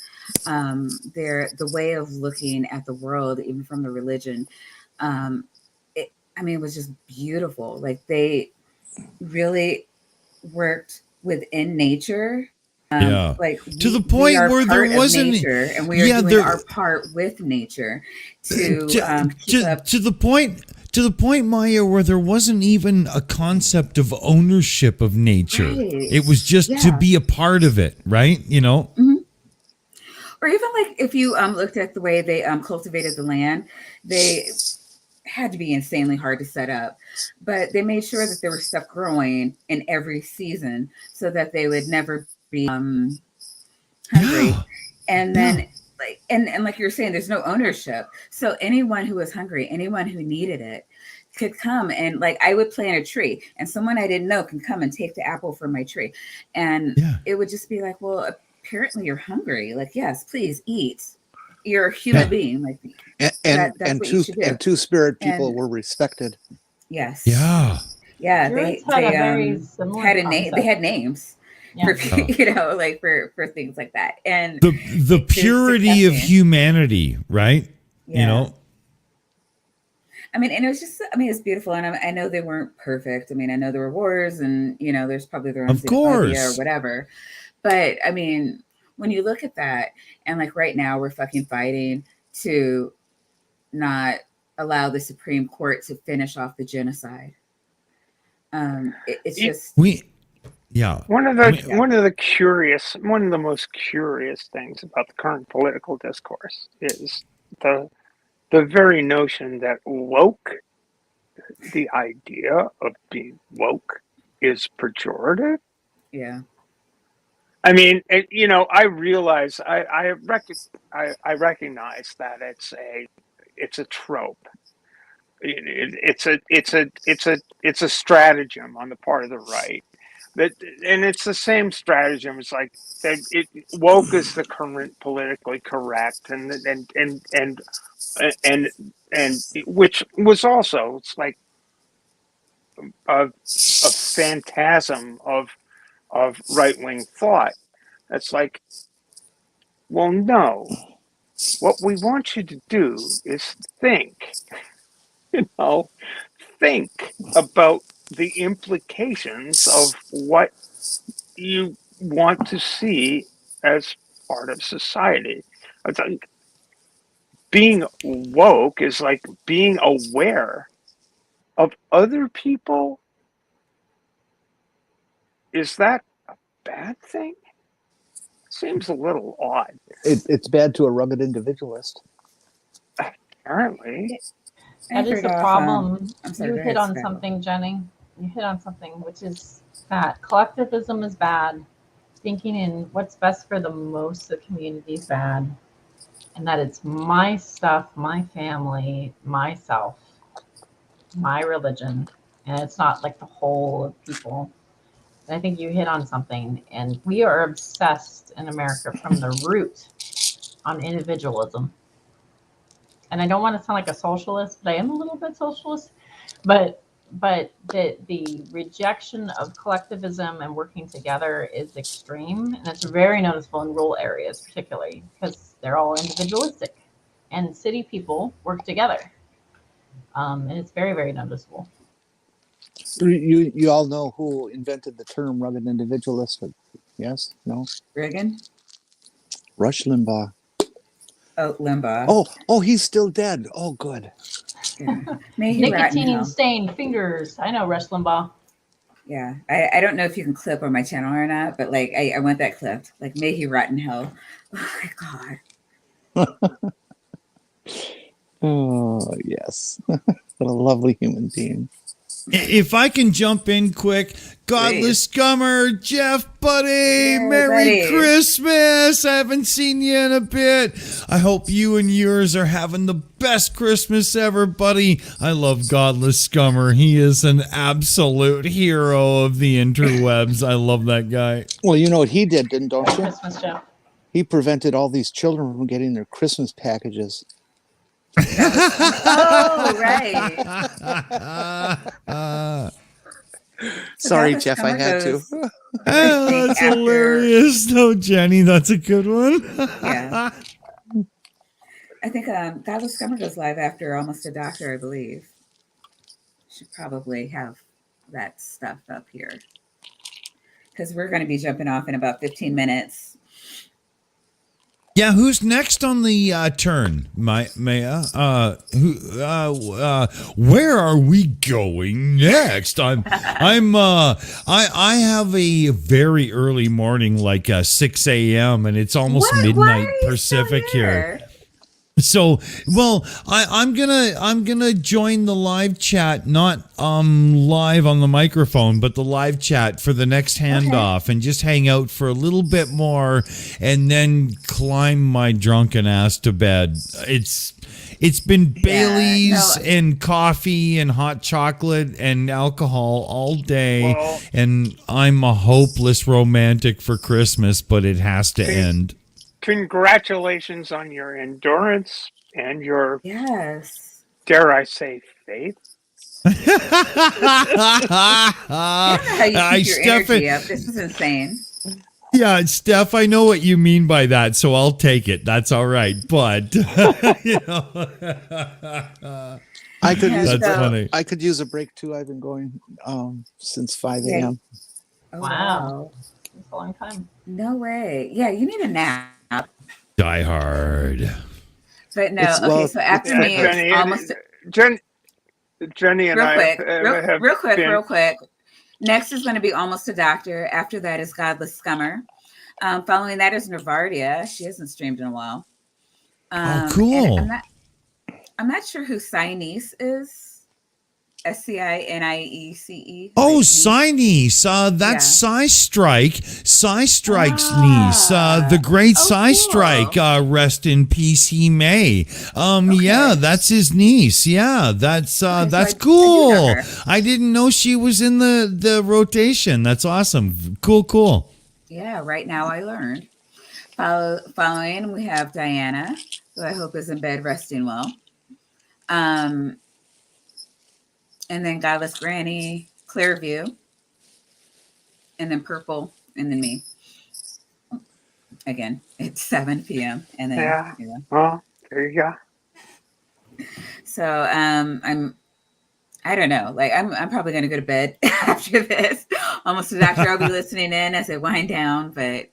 the way of looking at the world, even from the religion. It was just beautiful. Like they really worked within nature. Yeah. Like to the point where there wasn't nature, and we are doing our part with nature to the point, Maya, where there wasn't even a concept of ownership of nature. Right. It was just to be a part of it, right? You know. Mm-hmm. Or even like if you looked at the way they cultivated the land, they had to be insanely hard to set up, but they made sure that there was stuff growing in every season so that they would never be hungry. Yeah. And then like and like you're saying, there's no ownership, so anyone who was hungry, anyone who needed it could come. And like I would plant a tree and someone I didn't know can come and take the apple from my tree, and it would just be like, well, apparently you're hungry, like, yes, please eat, you're a human being, like, and two spirit people were respected. Yes. Yeah. Yeah. Druids They had a very similar had a name. concept. They had names for like for things like that. And the purity of humanity, right? Yeah. You know. I mean, and it was just, I mean, it's beautiful. And I know they weren't perfect. I mean, I know there were wars and, you know, there's probably their own xenophobia or whatever. But I mean, when you look at that and like right now we're fucking fighting to not allow the Supreme Court to finish off the genocide. It's just one of the most curious things about the current political discourse is the very notion that woke, the idea of being woke, is pejorative. Yeah. I mean, you know, I realize I recognize that it's a trope. It's a stratagem on the part of the right. And it's the same stratagem. It's like woke is the current politically correct, and which was also, it's like a phantasm of right-wing thought. That's like, well, no. What we want you to do is think. You know, think about the implications of what you want to see as part of society. I think being woke is like being aware of other people. Is that a bad thing? Seems a little odd. It's bad to a rugged individualist. Apparently. That is the problem. You hit on something, Jenny. You hit on something, which is that collectivism is bad. Thinking in what's best for the most of the community is bad. And that it's my stuff, my family, myself, my religion. And it's not like the whole of people. And I think you hit on something. And we are obsessed in America from the root on individualism. And I don't want to sound like a socialist, but I am a little bit socialist. But the rejection of collectivism and working together is extreme, and it's very noticeable in rural areas, particularly because they're all individualistic, and city people work together, and it's very, very noticeable. You all know who invented the term rugged individualist? Yes? No? Reagan? Rush Limbaugh. Oh, Limbaugh. Oh, he's still dead. Oh, good. Yeah. Nicotine stained fingers. I know Rush Limbaugh. Yeah, I don't know if you can clip on my channel or not, but like I want that clipped. Like, may he rot in hell. Oh my God. Oh yes, what a lovely human being. If I can jump in quick, Godless Scummer, Jeff, buddy, Merry Christmas. I haven't seen you in a bit. I hope you and yours are having the best Christmas ever, buddy. I love Godless Scummer. He is an absolute hero of the interwebs. I love that guy. Well, you know what he did, don't you? Christmas, Jeff. He prevented all these children from getting their Christmas packages. Oh, right. Sorry, Jeff, I had to. Oh, that's hilarious. No, Jenny, that's a good one. Yeah. I think Godless Scummer goes live after Almost a Doctor, I believe. Should probably have that stuff up here. Because we're going to be jumping off in about 15 minutes. Yeah, who's next on the turn? Maya? Where are we going next? I have a very early morning, like 6 a.m. and it's almost midnight Pacific here. So, well, I'm gonna join the live chat, not live on the microphone, but the live chat for the next handoff, and just hang out for a little bit more, and then climb my drunken ass to bed. It's been Bailey's and coffee and hot chocolate and alcohol all day, and I'm a hopeless romantic for Christmas, but it has to end. Congratulations on your endurance and your, dare I say, faith. I don't know how you keep your energy up. This is insane. Yeah, Steph, I know what you mean by that, so I'll take it. That's all right. But you know, I could use funny. I could use a break too. I've been going since 5 a.m. Oh, Wow. That's a long time. No way. Yeah, you need a nap. Die Hard. But no, so after me, Jenny, almost Jenny and real quick. Next is going to be Almost a Doctor. After that is Godless Scummer. Following that is Nervardia. She hasn't streamed in a while. Cool. I'm not sure who Sinease is. Scieniece. Oh, Sinease. That's Psy Strike. Psy Strike's niece. The great Psy Strike. Rest in peace, he may. Yeah, that's his niece. Yeah, that's cool. I didn't know she was in the rotation. That's awesome. Cool. Yeah, right now I learned. Following, we have Diana, who I hope is in bed resting well. And then Godless Granny, Clearview, and then Purple, and then me. Again, it's 7 p.m. And then well, there you go. So I don't know. Like I'm probably gonna go to bed after this. Almost a Doctor. I'll be listening in as I wind down, but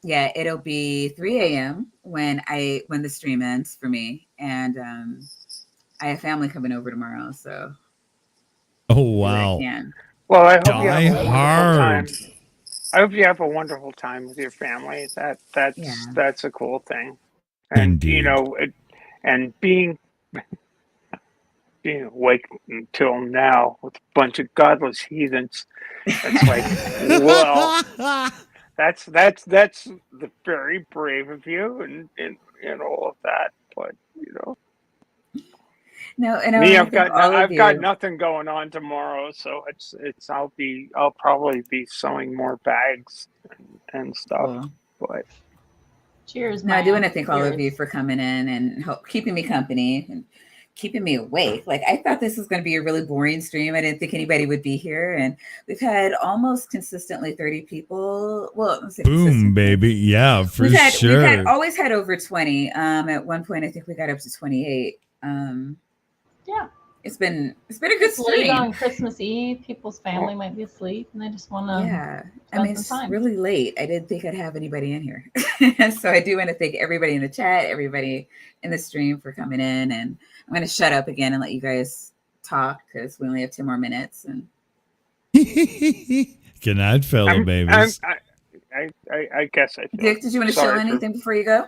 it'll be 3 a.m. when the stream ends for me, and I have family coming over tomorrow, so. Oh wow! Well, I hope you have a wonderful hard. time. I hope you have a wonderful time with your family. That's a cool thing, and Indeed. you know, and being awake until now with a bunch of godless heathens. That's like, well, that's the very brave of you, and all of that, but you know. No, and me, I've got nothing going on tomorrow, so I'll probably be sewing more bags and stuff. Cool. But cheers. No, I do want to thank all of you for coming in and keeping me company and keeping me awake. Like I thought this was going to be a really boring stream. I didn't think anybody would be here, and we've had almost consistently 30 people. Well, let's say boom, baby, yeah, for sure. We've always had over 20. At one point, I think we got up to 28. Yeah, it's been a good stream. On Christmas Eve, people's family might be asleep, and they just want to. Yeah, I mean it's really late. I didn't think I'd have anybody in here, so I do want to thank everybody in the chat, everybody in the stream for coming in, and I'm going to shut up again and let you guys talk because we only have 10 more minutes. And good night, fellow babies. I guess I. Dick, did you want to show anything before you go?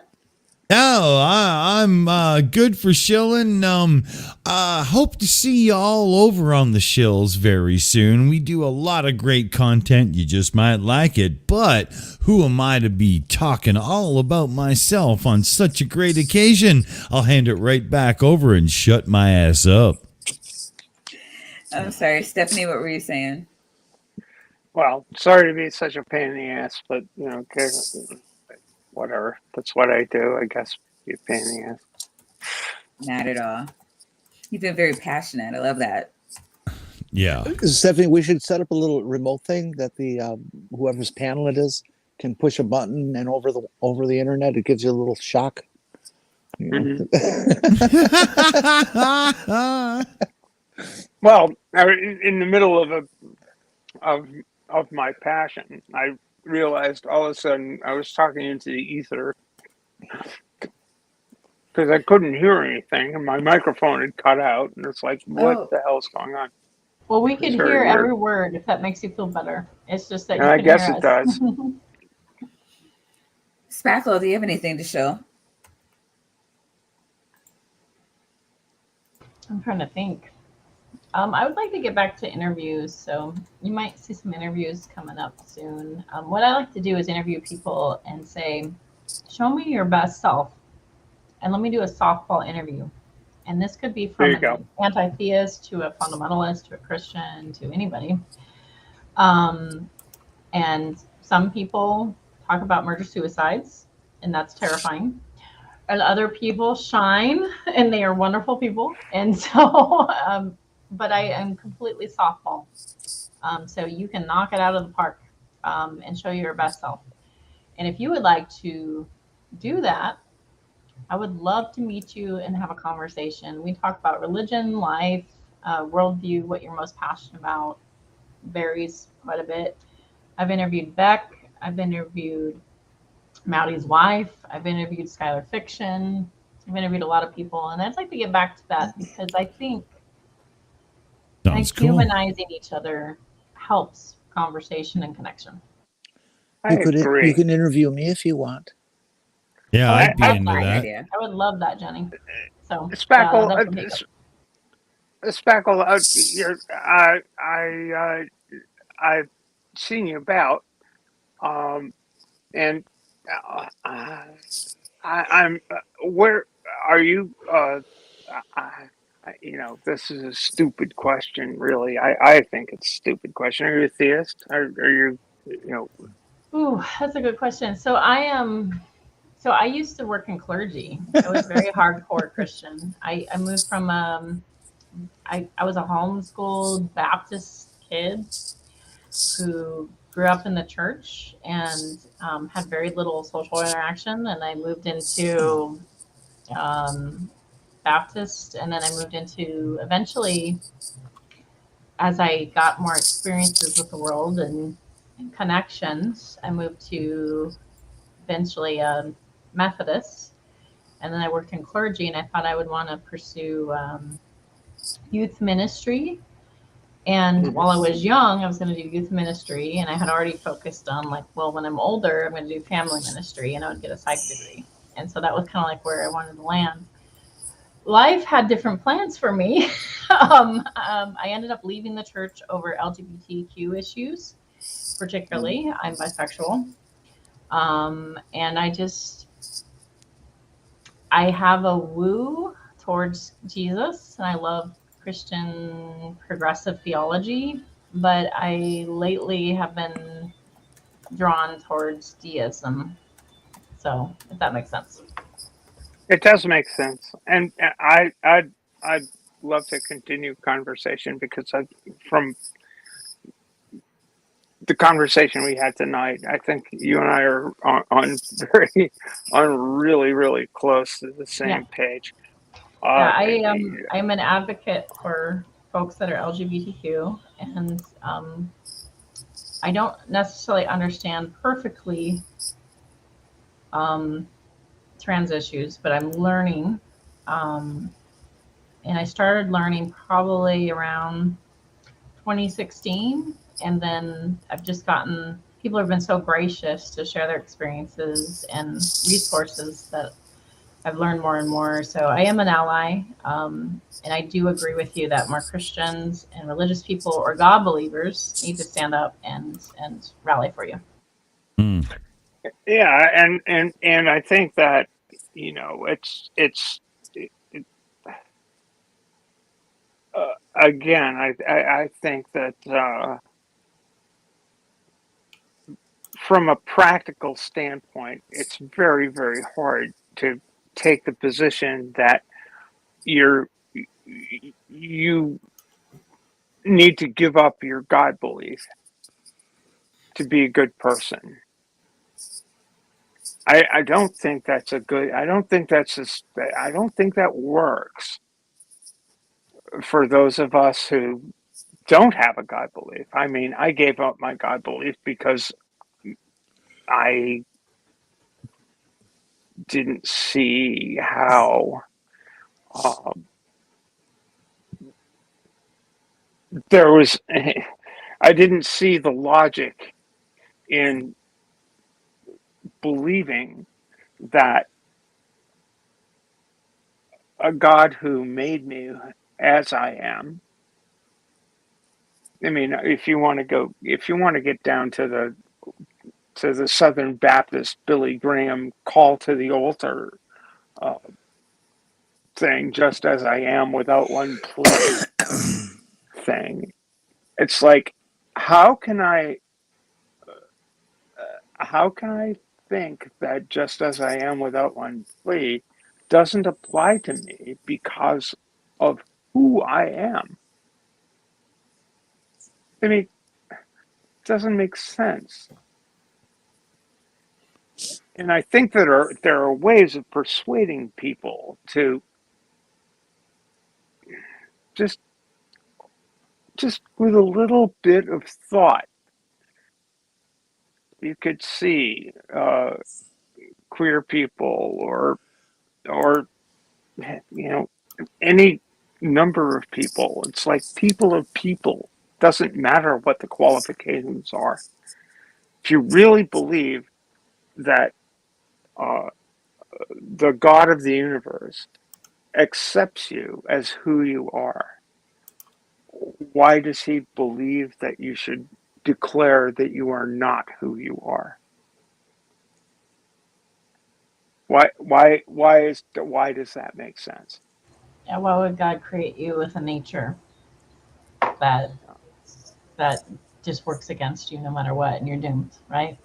Oh, I'm good for shilling. Hope to see you all over on the shills very soon. We do a lot of great content. You just might like it. But who am I to be talking all about myself on such a great occasion? I'll hand it right back over and shut my ass up. I'm sorry, Stephanie. What were you saying? Well, sorry to be such a pain in the ass, but whatever. That's what I do. I guess be a pain in the ass. Not at all. You've been very passionate. I love that. Yeah. Stephanie, we should set up a little remote thing that the whoever's panel it is can push a button, and over the internet it gives you a little shock. You know? Well, in the middle of my passion, I realized all of a sudden I was talking into the ether because I couldn't hear anything, and my microphone had cut out, and it's like, what the hell's going on? Well, we could hear weird. every word if that makes you feel better. It's just that you I can guess hear it us. does. Spackle, do you have anything to show? I'm trying to think. I would like to get back to interviews, so you might see some interviews coming up soon. What I like to do is interview people and say, show me your best self, and let me do a softball interview. And this could be from an anti-theist to a fundamentalist to a Christian to anybody. And some people talk about murder-suicides, and that's terrifying. And other people shine, and they are wonderful people. And so, but I am completely softball. So you can knock it out of the park and show your best self. And if you would like to do that, I would love to meet you and have a conversation. We talk about religion, life, worldview, what you're most passionate about. Varies quite a bit. I've interviewed Beck. I've interviewed Mouty's wife. I've interviewed Skylar Fiction. I've interviewed a lot of people, and I'd like to get back to that because I think humanizing each other helps conversation and connection. You can interview me if you want. Yeah, I'd be into that. I would love that, Jenny. So Spackle, I've seen you about, and I'm where are you? This is a stupid question, really. I think it's a stupid question. Are you a theist? Are you? Ooh, that's a good question. So I am. So I used to work in clergy. I was very hardcore Christian. I moved from I was a homeschooled Baptist kid who grew up in the church and had very little social interaction. And I moved into Baptist, and then I moved into eventually, as I got more experiences with the world and connections, I moved to eventually Methodist, and then I worked in clergy, and I thought I would want to pursue youth ministry. And while I was young, I was going to do youth ministry, and I had already focused on when I'm older, I'm going to do family ministry, and I would get a psych degree. And so that was kind of like where I wanted to land. Life had different plans for me. I ended up leaving the church over LGBTQ issues, particularly. I'm bisexual. And I have a woo towards Jesus, and I love Christian progressive theology, but I lately have been drawn towards deism. So, if that makes sense. It does make sense, and I'd love to continue conversation because from the conversation we had tonight, I think you and I are on really, really close to the same page. I'm an advocate for folks that are LGBTQ, and I don't necessarily understand perfectly trans issues, but I'm learning. And I started learning probably around 2016. And then I've just people have been so gracious to share their experiences and resources that I've learned more and more. So I am an ally. And I do agree with you that more Christians and religious people or God believers need to stand up and rally for you. Yeah, and I think that, you know, again, I think that from a practical standpoint, it's very, very hard to take the position that you need to give up your God belief to be a good person. I don't think that's a good. I don't think I don't think that works for those of us who don't have a God belief. I mean, I gave up my God belief because I didn't see how there was. I didn't see the logic in believing that a God who made me as I am. I mean, if you want to get down to the Southern Baptist Billy Graham call to the altar thing, just as I am without one plea thing, it's like, how can I think that just as I am without one plea doesn't apply to me because of who I am? I mean, it doesn't make sense. And I think that there are ways of persuading people to just with a little bit of thought, you could see queer people or you know, any number of people. It's like people of people. Doesn't matter what the qualifications are. If you really believe that the God of the universe accepts you as who you are, why does he believe that you should declare that you are not who you are? Why does that make sense? Yeah, why would God create you with a nature that just works against you no matter what, and you're doomed, right?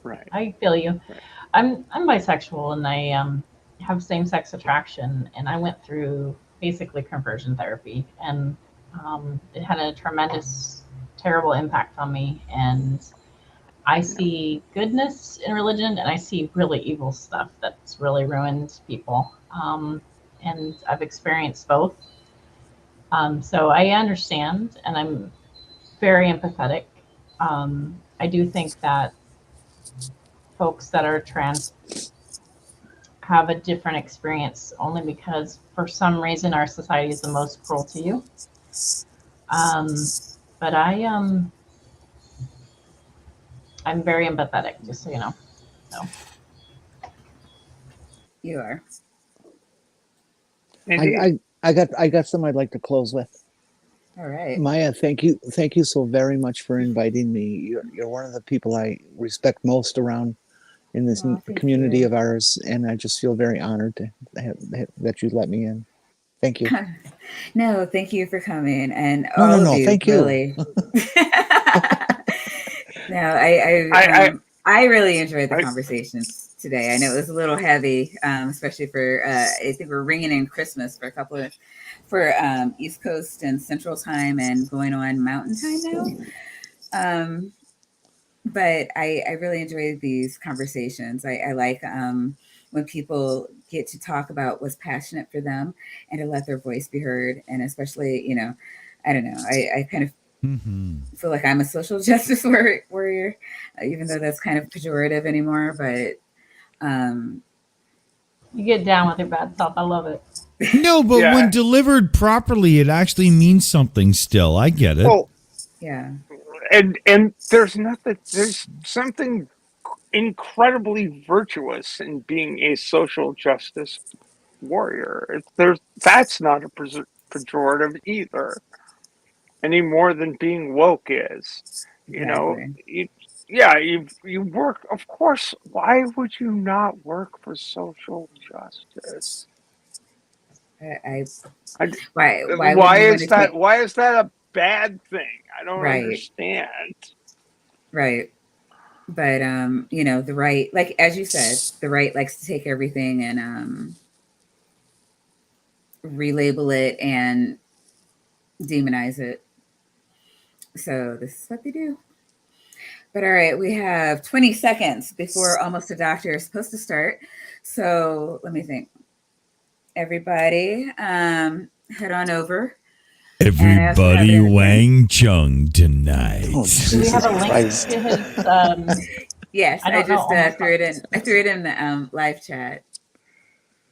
Right. I feel you. Right. I'm bisexual, and I have same-sex attraction, and I went through basically conversion therapy, and it had a tremendous, terrible impact on me. And I see goodness in religion, and I see really evil stuff that's really ruined people. And I've experienced both. So I understand, and I'm very empathetic. I do think that folks that are trans have a different experience only because for some reason our society is the most cruel to you. But I'm very empathetic, just so you know. So. You are. I got some I'd like to close with. All right. Maya, thank you so very much for inviting me. You're one of the people I respect most around in this community of ours, and I just feel very honored that you let me in. Thank you. No, thank you for coming, and No, all of you. Thank really. you. No, I really enjoyed the conversations today. I know it was a little heavy, especially for I think we're ringing in Christmas for a couple of East Coast and Central Time and going on Mountain Time now. But I really enjoyed these conversations. I like when people get to talk about what's passionate for them and to let their voice be heard. And especially, you know, I don't know, I kind of feel like I'm a social justice warrior, even though that's kind of pejorative anymore. But you get down with your bad self. I love it. No, but when delivered properly, it actually means something still. I get it. Well, yeah. And there's something incredibly virtuous in being a social justice warrior. That's not a pejorative either, any more than being woke is. You know, Exactly. you work. Of course, why would you not work for social justice? I, Why wouldn't why you want is to that? take Why is that a bad thing? I don't right, understand. right. But you know, the right, like as you said, the right likes to take everything and relabel it and demonize it. So this is what they do. But all right, we have 20 seconds before Almost a Doctor is supposed to start. So let me think. Everybody, head on over. Everybody Wang Chung tonight. Oh, Do we have Jesus a link Christ. to his? Yes, I I don't know. just Almost threw it in. I threw it in the live chat.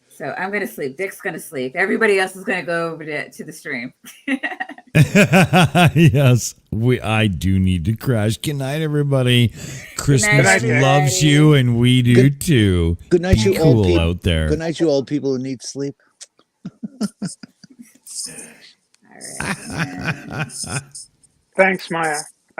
So I'm gonna sleep. Dick's gonna sleep. Everybody else is gonna go over to the stream. Yes, I do need to crash. Good night, everybody. Christmas everybody. loves you, and we do too. Good night, Be you cool old people. out there. Good night, you old people who need sleep. All right. Thanks, Maya.